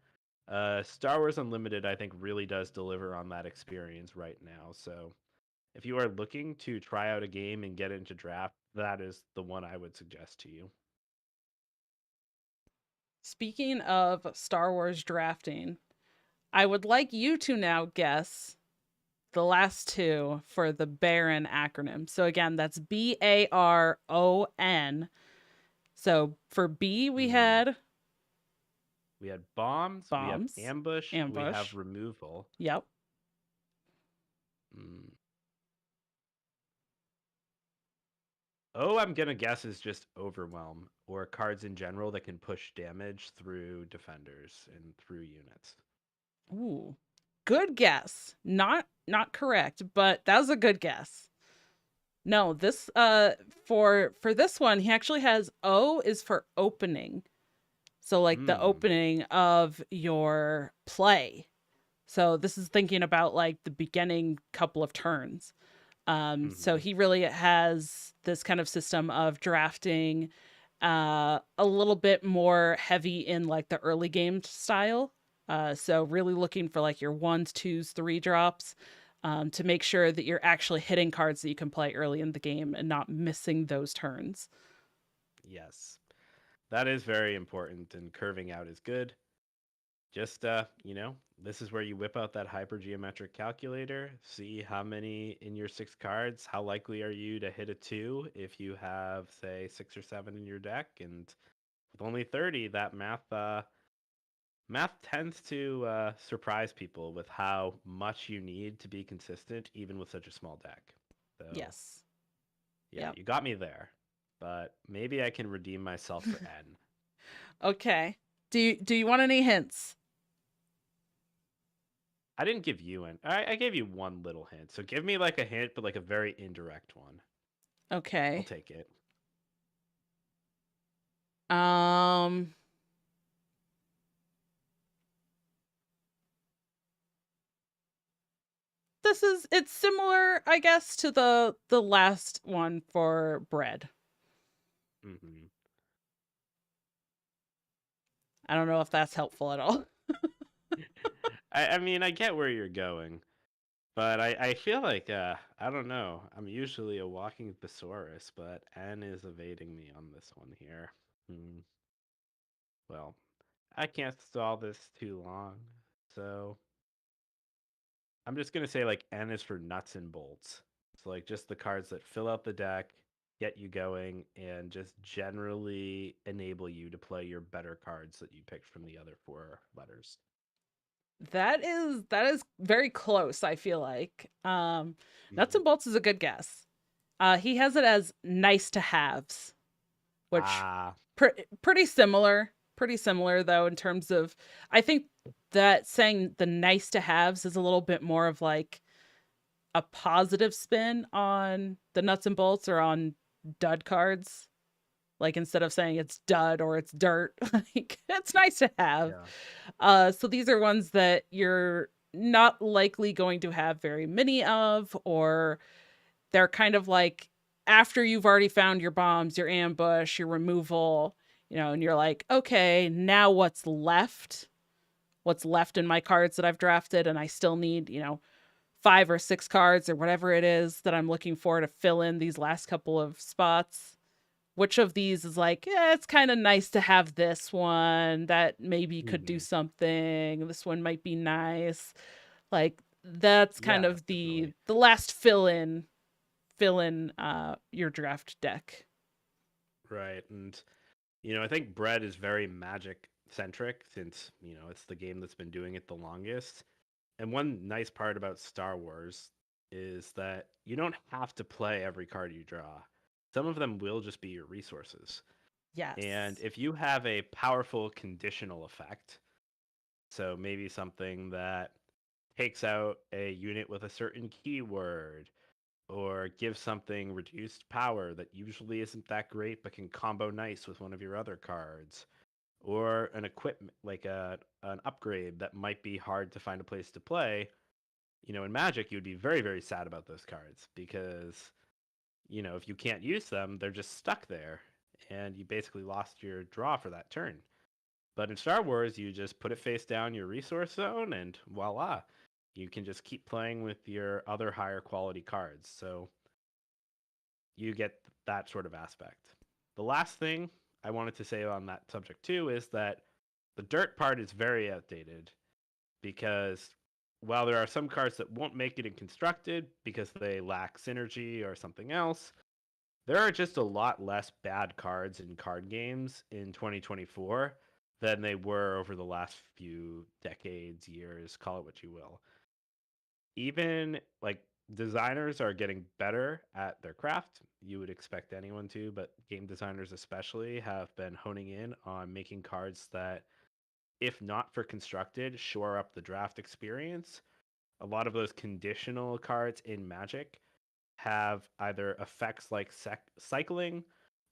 Star Wars Unlimited, I think, really does deliver on that experience right now. So if you are looking to try out a game and get into draft, that is the one I would suggest to you. Speaking of Star Wars drafting, I would like you to now guess the last two for the Baron acronym. So again, that's Baron. So for B, we Hmm. had We had bombs, we have bombs, ambush, we have ambush. removal. Yep. Mm. Oh, I'm gonna guess is just overwhelm or cards in general that can push damage through defenders and through units. Ooh. Good guess. Not correct, but that was a good guess. No, this for this one, he actually has O is for opening. So like the Hmm. opening of your play. So this is thinking about like the beginning couple of turns. So Mm-hmm. he really has this kind of system of drafting a little bit more heavy in like the early game style. So really looking for like your ones, twos, three drops to make sure that you're actually hitting cards that you can play early in the game and not missing those turns. Yes, that is very important, and curving out is good. Just this is where you whip out that hypergeometric calculator, see how many in your six cards, how likely are you to hit a two if you have, say, six or seven in your deck, and with only 30, that math tends to surprise people with how much you need to be consistent, even with such a small deck. So Yes. yeah, Yep. you got me there, but maybe I can redeem myself for N. Okay. Do you want any hints? I didn't give you an. I gave you one little hint. So give me like a hint, but like a very indirect one. I'll Okay. take it. Um it's similar, I guess, to the last one for bread. Hmm. I don't know if that's helpful at all. I mean, I get where you're going, but I feel like I don't know. I'm usually a walking thesaurus, but N is evading me on this one here. Hmm. Well, I can't stall this too long, so I'm just gonna say like N is for nuts and bolts. So like just the cards that fill out the deck, get you going, and just generally enable you to play your better cards that you picked from the other four letters. That is very close, I feel like. Nuts Mm-hmm. and bolts is a good guess. He has it as nice to haves, which Ah, pretty similar. pretty similar though in terms of I think that saying the nice to haves is a little bit more of like a positive spin on the nuts and bolts or on dud cards. Like instead of saying it's dud or it's dirt, like it's nice to have. Yeah. So these are ones that you're not likely going to have very many of, or they're kind of like after you've already found your bombs, your ambush, your removal, and you're like, okay, now what's left? What's left in my cards that I've drafted, and I still need, 5 or 6 cards or whatever it is that I'm looking for to fill in these last couple of spots. Which of these is like, yeah, it's kind of nice to have this one that maybe could do Hmm. something. This one might be nice. Like that's kind Yeah, of the definitely. the last fill in your draft deck. Right. And I think bread is very magic centric since, it's the game that's been doing it the longest. And one nice part about Star Wars is that you don't have to play every card you draw. Some of them will just be your resources. And Yes. if you have a powerful conditional effect, so maybe something that takes out a unit with a certain keyword or gives something reduced power that usually isn't that great but can combo nice with one of your other cards, or an equipment like an upgrade that might be hard to find a place to play. In Magic, you'd be very, very sad about those cards because, if you can't use them, they're just stuck there and you basically lost your draw for that turn. But in Star Wars, you just put it face down your resource zone and voila, you can just keep playing with your other higher quality cards. So you get that sort of aspect. The last thing I wanted to say on that subject too is that the dirt part is very outdated because while there are some cards that won't make it in constructed because they lack synergy or something else, there are just a lot less bad cards in card games in 2024 than they were over the last few decades, years, call it what you will. Even like designers are getting better at their craft. You would expect anyone to, but game designers especially have been honing in on making cards that, if not for constructed, shore up the draft experience. A lot of those conditional cards in Magic have either effects like cycling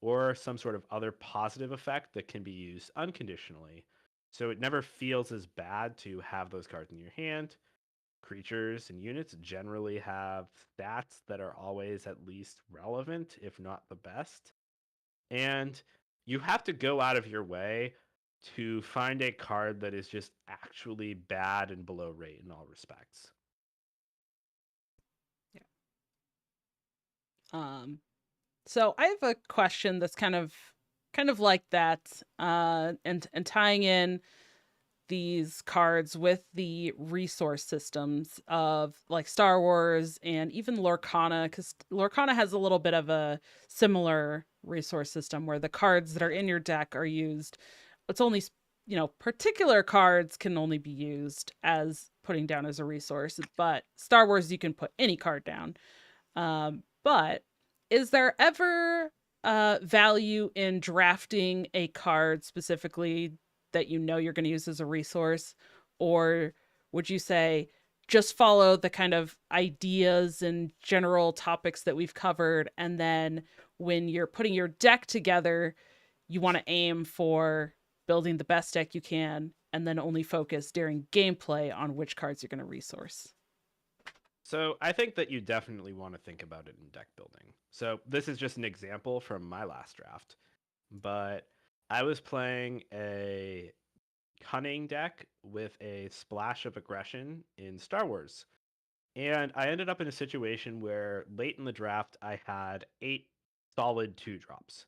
or some sort of other positive effect that can be used unconditionally. So it never feels as bad to have those cards in your hand. Creatures and units generally have stats that are always at least relevant, if not the best. And you have to go out of your way to find a card that is just actually bad and below rate in all respects. Yeah. Um so I have a question that's kind of like that and tying in these cards with the resource systems of like Star Wars and even Lorcana, because Lorcana has a little bit of a similar resource system where the cards that are in your deck are used. It's only, particular cards can only be used as putting down as a resource, but Star Wars, you can put any card down. But is there ever value in drafting a card specifically that you're going to use as a resource? Or would you say just follow the kind of ideas and general topics that we've covered? And then when you're putting your deck together, you want to aim for building the best deck you can and then only focus during gameplay on which cards you're going to resource. So I think that you definitely want to think about it in deck building. So this is just an example from my last draft, but I was playing a cunning deck with a splash of aggression in Star Wars. And I ended up in a situation where late in the draft, I had 8 solid 2 drops.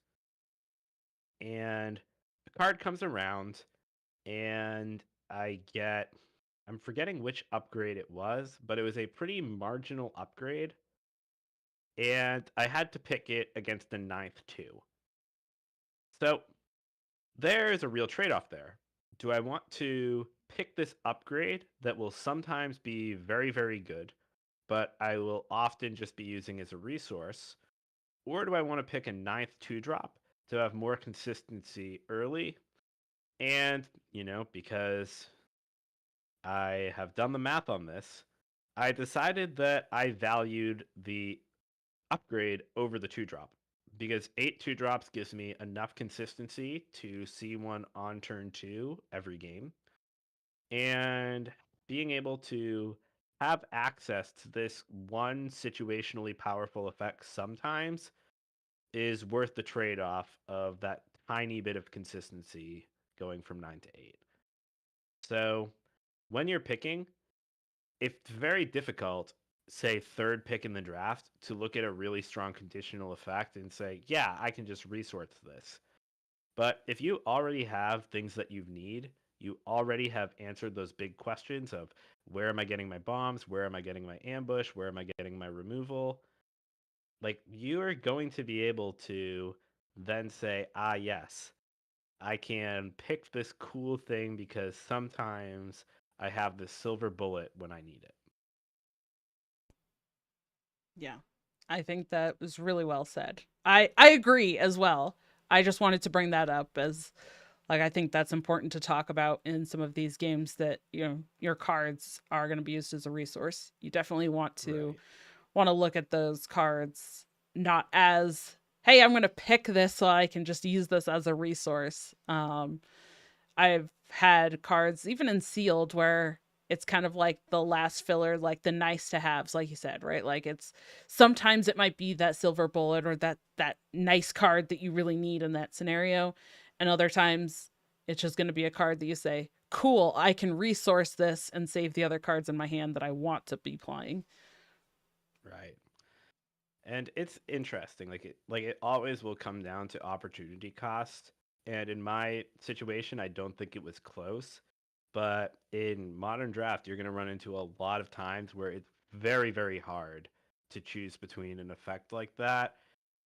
And the card comes around, and I'm forgetting which upgrade it was, but it was a pretty marginal upgrade. And I had to pick it against the ninth 2. So there's a real trade off there. Do I want to pick this upgrade that will sometimes be very, very good, but I will often just be using as a resource? Or do I want to pick a ninth 2 drop to have more consistency early And, because I have done the math on this, I decided that I valued the upgrade over the two drop because 8 2 drops gives me enough consistency to see one on turn two every game. And being able to have access to this one situationally powerful effect sometimes is worth the trade off of that tiny bit of consistency going from 9 to 8. So when you're picking, it's very difficult, say, third pick in the draft, to look at a really strong conditional effect and say, yeah, I can just resource this. But if you already have things that you need, you already have answered those big questions of where am I getting my bombs? Where am I getting my ambush? Where am I getting my removal? Like, you are going to be able to then say, ah, yes, I can pick this cool thing because sometimes I have this silver bullet when I need it. Yeah. I think that was really well said. I agree as well. I just wanted to bring that up as like I think that's important to talk about in some of these games that your cards are going to be used as a resource. You definitely Right. want to look at those cards not as hey, I'm going to pick this so I can just use this as a resource. I've had cards even in sealed where it's kind of like the last filler, like the nice to haves, like you said, right? Like it's sometimes it might be that silver bullet or that nice card that you really need in that scenario, and other times it's just going to be a card that you say, "Cool, I can resource this and save the other cards in my hand that I want to be playing." Right. And it's interesting. Like it always will come down to opportunity cost. And in my situation, I don't think it was close. But in modern draft, you're going to run into a lot of times where it's very, very hard to choose between an effect like that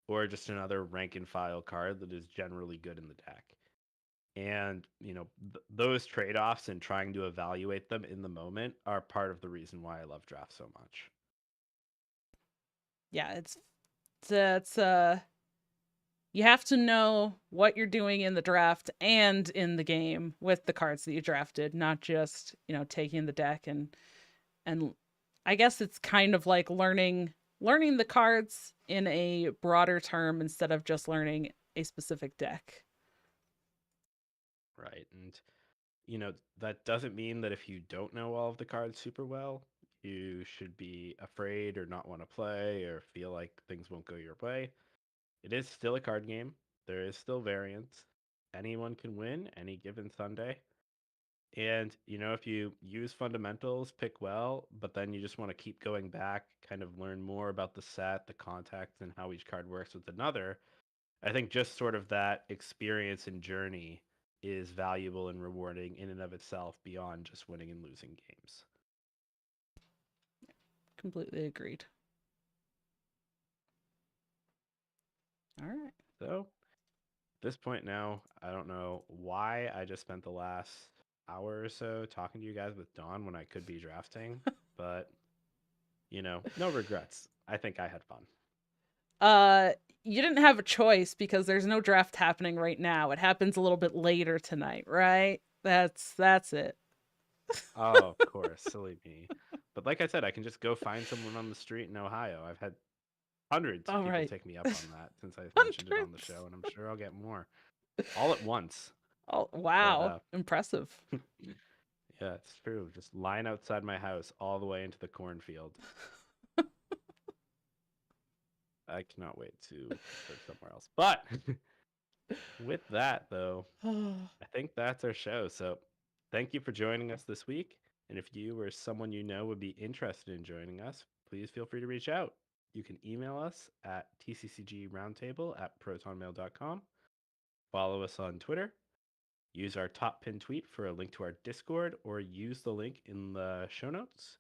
or just another rank and file card that is generally good in the deck. And, those trade offs and trying to evaluate them in the moment are part of the reason why I love draft so much. Yeah, it's you have to know what you're doing in the draft and in the game with the cards that you drafted, not just, taking the deck and I guess it's kind of like learning the cards in a broader term instead of just learning a specific deck. Right. And that doesn't mean that if you don't know all of the cards super well, you should be afraid or not want to play or feel like things won't go your way. It is still a card game. There is still variance. Anyone can win any given Sunday. And, if you use fundamentals, pick well, but then you just want to keep going back, kind of learn more about the set, the context, and how each card works with another, I think just sort of that experience and journey is valuable and rewarding in and of itself beyond just winning and losing games. Completely agreed. All right. So, at this point now, I don't know why I just spent the last hour or so talking to you guys with Dawn when I could be drafting, but, no regrets. I think I had fun. Uh you didn't have a choice because there's no draft happening right now. It happens a little bit later tonight, right? That's it. Oh, of course, silly me. But like I said, I can just go find someone on the street in Ohio. I've had hundreds of All people right. take me up on that since I've mentioned it on the Hundreds. show, and I'm sure I'll get more all at once. Oh, But wow. Impressive. yeah, it's true. Just line outside my house all the way into the cornfield. I cannot wait to live somewhere else. But with that, though, I think that's our show. So thank you for joining us this week. And if you or someone you know would be interested in joining us, please feel free to reach out. You can email us at tccgroundtable@protonmail.com. Follow us on Twitter. Use our top pin tweet for a link to our Discord or use the link in the show notes.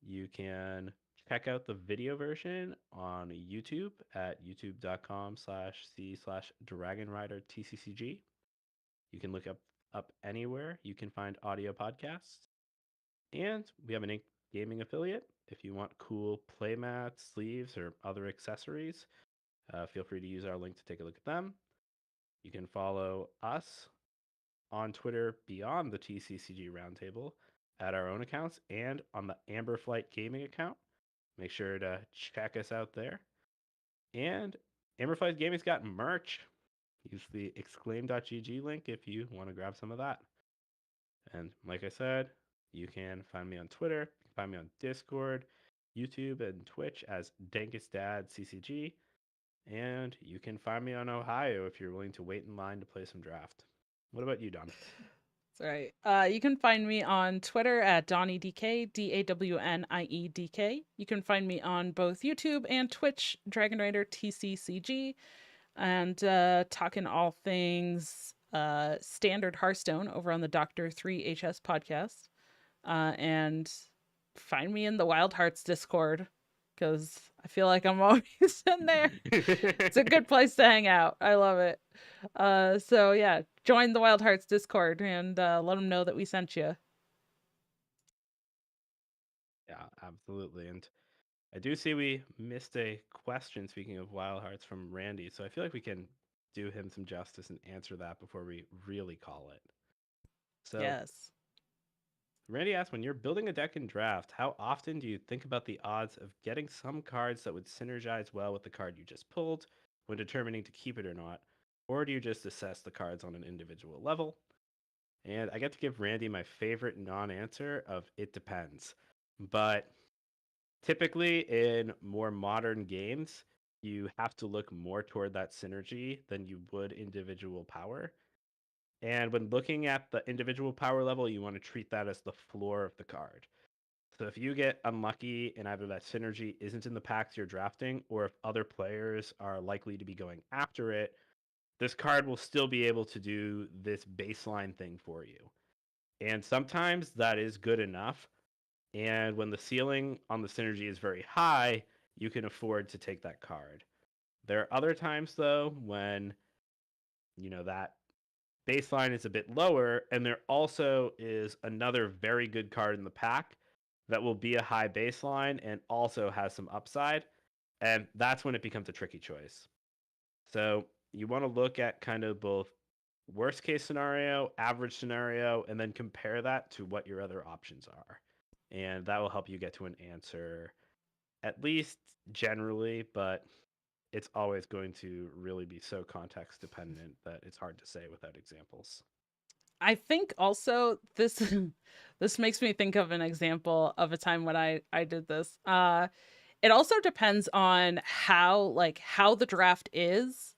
You can check out the video version on YouTube at youtube.com/c/DragonRiderTCCG. You can look up anywhere you can find audio podcasts. And we have an Ink Gaming affiliate. If you want cool playmats, sleeves, or other accessories, feel free to use our link to take a look at them. You can follow us on Twitter beyond the TCCG Roundtable at our own accounts and on the Amber Flight Gaming account. Make sure to check us out there. And Amber Flight Gaming's got merch. Use the exclaim.gg link if you want to grab some of that. And like I said, you can find me on Twitter, you can find me on Discord, YouTube, and Twitch as DankestDadCCG. And you can find me on Ohio if you're willing to wait in line to play some draft. What about you, Don? That's right. You can find me on Twitter at DawnieDK, DAWNIEDK. You can find me on both YouTube and Twitch, Dragon Rider TCCG, and talking all things standard Hearthstone over on the Doctor 3 HS podcast. And find me in the Wild Hearts Discord because I feel like I'm always in there. It's a good place to hang out. I love it. So yeah, join the Wild Hearts Discord and let them know that we sent you. Yeah, absolutely. And I do see we missed a question, speaking of Wild Hearts, from Randy. So I feel like we can do him some justice and answer that before we really call it. So Yes. Randy asked, when you're building a deck in draft, how often do you think about the odds of getting some cards that would synergize well with the card you just pulled when determining to keep it or not? Or do you just assess the cards on an individual level? And I get to give Randy my favorite non answer of it depends. But typically in more modern games, you have to look more toward that synergy than you would individual power. And when looking at the individual power level, you want to treat that as the floor of the card. So if you get unlucky and either that synergy isn't in the packs you're drafting, or if other players are likely to be going after it, this card will still be able to do this baseline thing for you. And sometimes that is good enough. And when the ceiling on the synergy is very high, you can afford to take that card. There are other times though when that baseline is a bit lower, and there also is another very good card in the pack that will be a high baseline and also has some upside, and that's when it becomes a tricky choice. So you want to look at kind of both worst case scenario, average scenario, and then compare that to what your other options are. And that will help you get to an answer, at least generally, but it's always going to really be so context dependent that it's hard to say without examples. I think also this this makes me think of an example of a time when I did this. It also depends on how the draft is.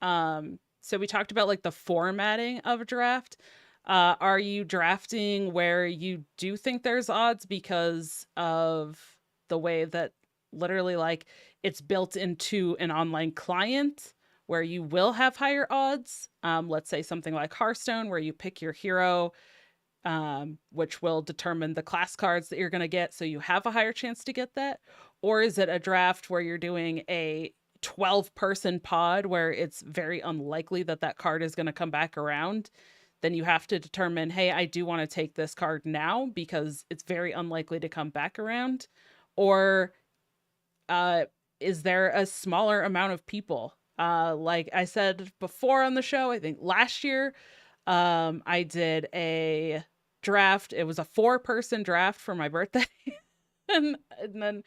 So we talked about like the formatting of a draft. Are you drafting where you do think there's odds because of the way that literally like it's built into an online client where you will have higher odds? Let's say something like Hearthstone, where you pick your hero, which will determine the class cards that you're going to get, so you have a higher chance to get that? Or is it a draft where you're doing a 12-person pod where it's very unlikely that that card is going to come back around? Then you have to determine, hey, I do want to take this card now because it's very unlikely to come back around. Or is there a smaller amount of people? Like I said before on the show, I think last year, I did a draft. It was a 4-person draft for my birthday. and then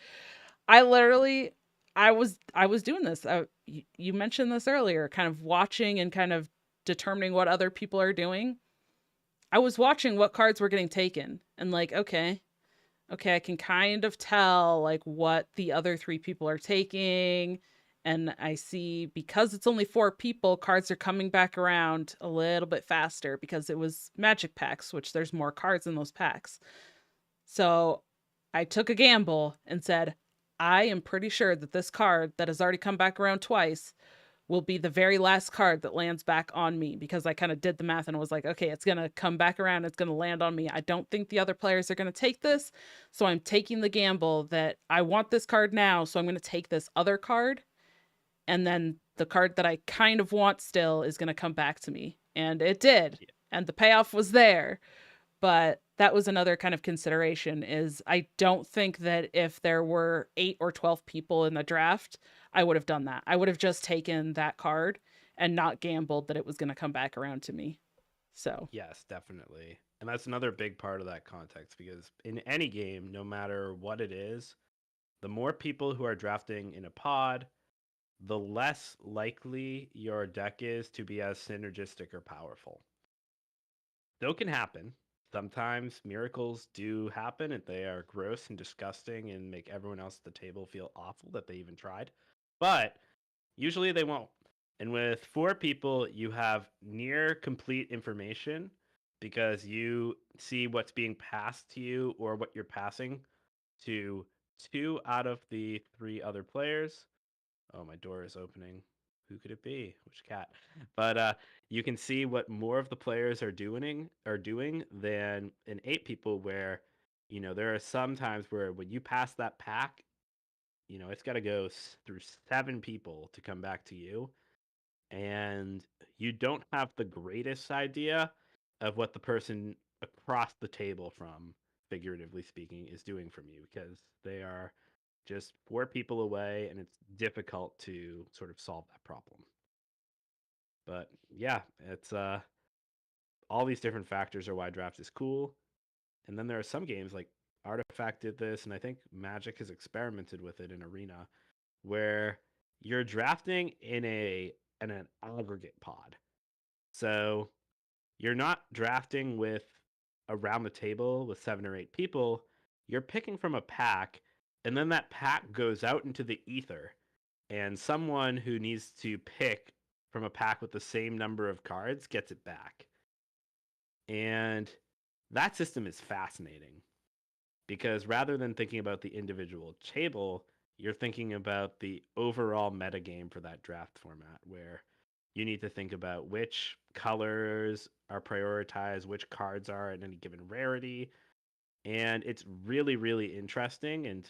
I literally I was doing this. You mentioned this earlier, kind of watching and kind of determining what other people are doing. I was watching what cards were getting taken and like, okay, I can kind of tell like what the other 3 people are taking. And I see, because it's only 4 people, cards are coming back around a little bit faster because it was magic packs, which there's more cards in those packs. So I took a gamble and said, I am pretty sure that this card that has already come back around twice will be the very last card that lands back on me, because I kind of did the math and was like, okay, it's going to come back around. It's going to land on me. I don't think the other players are going to take this. So I'm taking the gamble that I want this card now. So I'm going to take this other card. And then the card that I kind of want still is going to come back to me. And it did. Yeah. And the payoff was there. But that was another kind of consideration, is I don't think that if there were 8 or 12 people in the draft, I would have done that. I would have just taken that card and not gambled that it was going to come back around to me. So, Yes, definitely. And that's another big part of that context because in any game, no matter what it is, the more people who are drafting in a pod, the less likely your deck is to be as synergistic or powerful. Still can happen. Sometimes miracles do happen and they are gross and disgusting and make everyone else at the table feel awful that they even tried. But usually they won't. And with four people, you have near complete information because you see what's being passed to you or what you're passing to two out of the three other players. Oh, my door is opening. Who could it be? Which cat? But you can see what more of the players are doing than in eight people. Where there are some times where when you pass that pack, it's got to go through seven people to come back to you, and you don't have the greatest idea of what the person across the table from, figuratively speaking, is doing from you because they are just four people away and it's difficult to sort of solve that problem. But yeah, it's all these different factors are why draft is cool. And then there are some games like Artifact did this, and I think Magic has experimented with it in Arena, where you're drafting in an aggregate pod. So you're not drafting with around the table with seven or eight people. You're picking from a pack, and then that pack goes out into the ether, and someone who needs to pick from a pack with the same number of cards gets it back. And that system is fascinating because rather than thinking about the individual table, you're thinking about the overall metagame for that draft format where you need to think about which colors are prioritized, which cards are at any given rarity. And it's really, really interesting. And,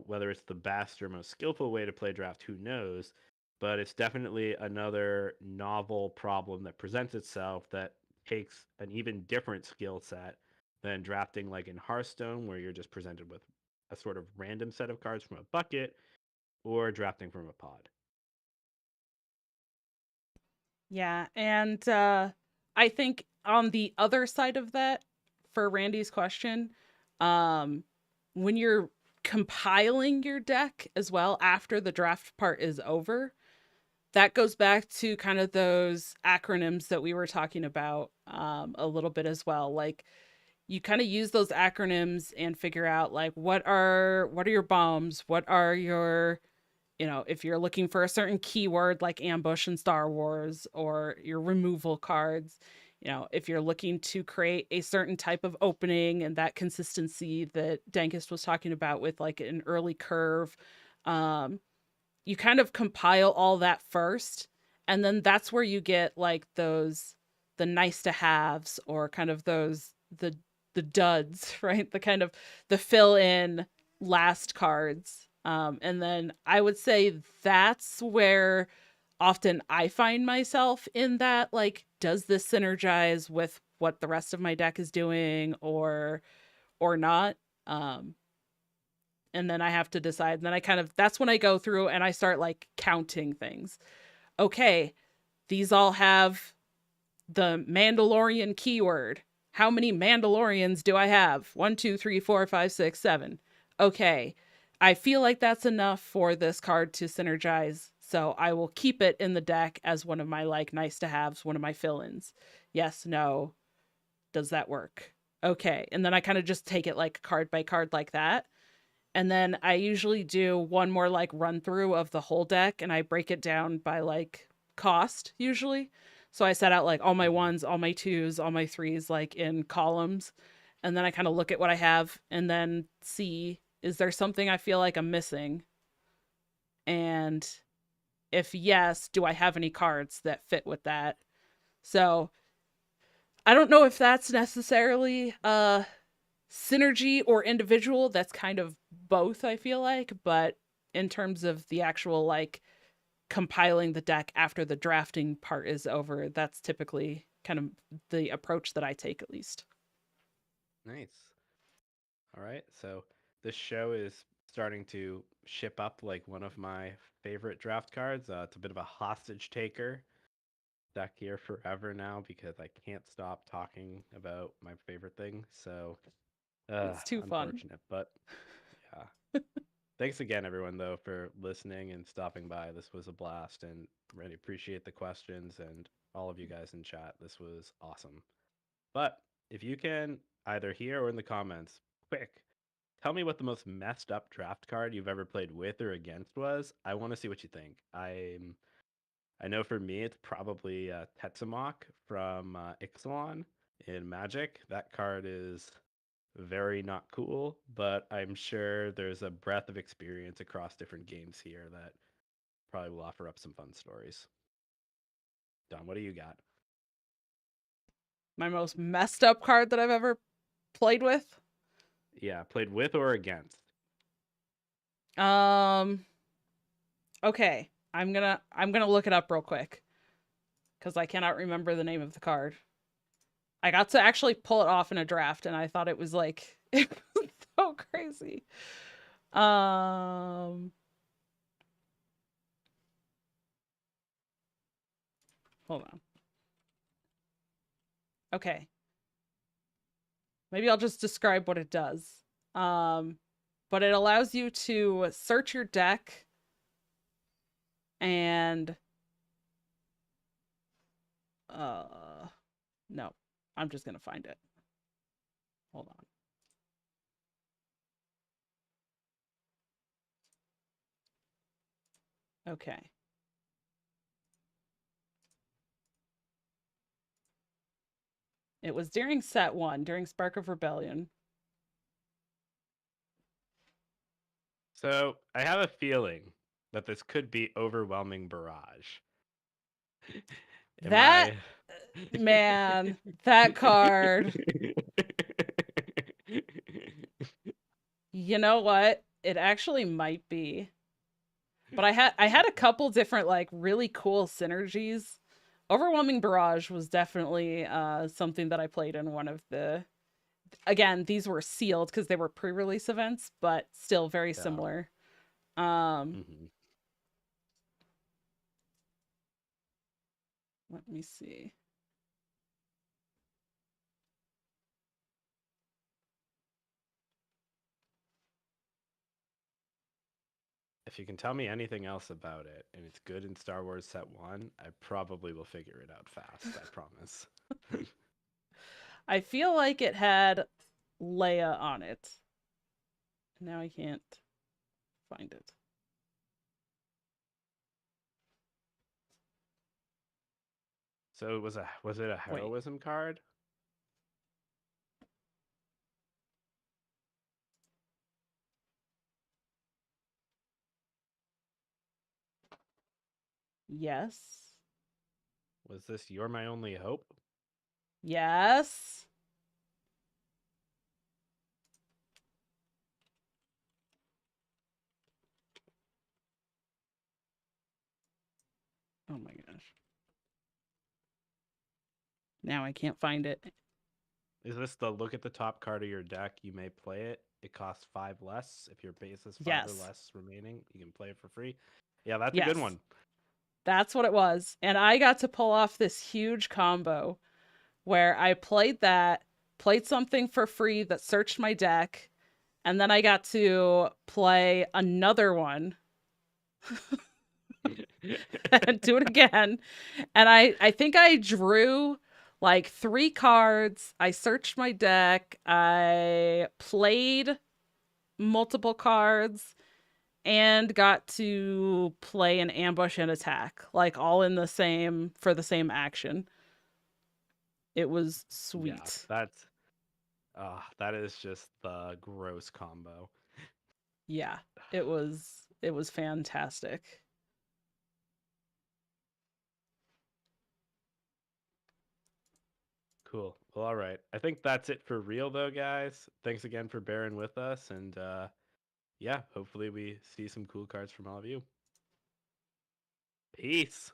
whether it's the best or most skillful way to play draft, who knows? But it's definitely another novel problem that presents itself that takes an even different skill set than drafting like in Hearthstone, where you're just presented with a sort of random set of cards from a bucket, or drafting from a pod. yeah, and I think on the other side of that, for Randy's question, um, when you're compiling your deck as well after the draft part is over, that goes back to kind of those acronyms that we were talking about a little bit as well. Like you kind of use those acronyms and figure out like what are your bombs, what are your if you're looking for a certain keyword like ambush in Star Wars or your removal cards, if you're looking to create a certain type of opening and that consistency that Dankist was talking about with like an early curve, um, you kind of compile all that first. And then that's where you get like the nice to haves or kind of the duds, right? The kind of the fill in last cards. And then I would say that's where often I find myself in that, like, does this synergize with what the rest of my deck is doing or not? And then I have to decide. And then I kind of that's when I go through and I start like counting things. Okay, these all have the Mandalorian keyword. How many Mandalorians do I have? 1, 2, 3, 4, 5, 6, 7. Okay. I feel like that's enough for this card to synergize. So I will keep it in the deck as one of my like nice to haves, one of my fill-ins. Yes, no. Does that work? Okay. And then I kind of just take it like card by card like that. And then I usually do one more like run through of the whole deck and I break it down by like cost usually. So I set out like all my Mm-hmm. ones, all my twos, all my threes like in columns. And then I kind of look at what I have and then see is there something I feel like I'm missing? And if yes, do I have any cards that fit with that? So I don't know if that's necessarily synergy or individual. That's kind of both, I feel like. But in terms of the actual like compiling the deck after the drafting part is over, that's typically kind of the approach that I take, at least. Nice. All right. So this show is starting to ship up like one of my favorite draft cards. It's a bit of a hostage taker. stuck here forever now because I can't stop talking about my favorite thing. So, It's too fun. unfortunate, but yeah. Thanks again, everyone, though, for listening and stopping by. This was a blast, and really appreciate the questions and all of you guys in chat. This was awesome. But if you can either here or in the comments, quick, tell me what the most messed up draft card you've ever played with or against was. I want to see what you think. I know for me, it's probably Tetsamok from Ixalan in Magic. That card is very not cool, but I'm sure there's a breadth of experience across different games here that probably will offer up some fun stories. Don, what do you got? My most messed up card that I've ever played with. Yeah, played with or against? Um okay. I'm gonna look it up real quick. Because I cannot remember the name of the card. I got to actually pull it off in a draft and I thought it was like it was so crazy. Um Hold on. Okay. Maybe I'll just describe what it does. Um but it allows you to search your deck and no. I'm just going to find it. Hold on. Okay. It was during set 1, during Spark of Rebellion. So I have a feeling that this could be overwhelming barrage. Am That I? man, that card. You know what? It actually might be. But I had a couple different like really cool synergies. Overwhelming Barrage was definitely something that I played in one of the, again, these were sealed because they were pre-release events, but still very Yeah. similar. Um Hmm. Let me see. If you can tell me anything else about it and it's good in Star Wars Set 1, I probably will figure it out fast. I promise. I feel like it had Leia on it. Now I can't find it. So was it a Wait. heroism card? Yes. Was this You're My Only Hope? Yes. Oh my gosh. Now I can't find it. Is this the look at the top card of your deck? You may play it. It costs 5 less. If your base is 5 or Yes. less remaining, you can play it for free. Yeah, that's a good Yes. one. That's what it was. And I got to pull off this huge combo where I played that, played something for free that searched my deck, and then I got to play another one and do it again. And I think I drew like 3 cards. I searched my deck. I played multiple cards and got to play an ambush and attack, like all in the same for the same action. It was Yeah, sweet. that is just the gross combo. Yeah, it was fantastic. Cool. Well, all right. I think that's it for real, though, guys. Thanks again for bearing with us. And yeah, hopefully we see some cool cards from all of you. Peace.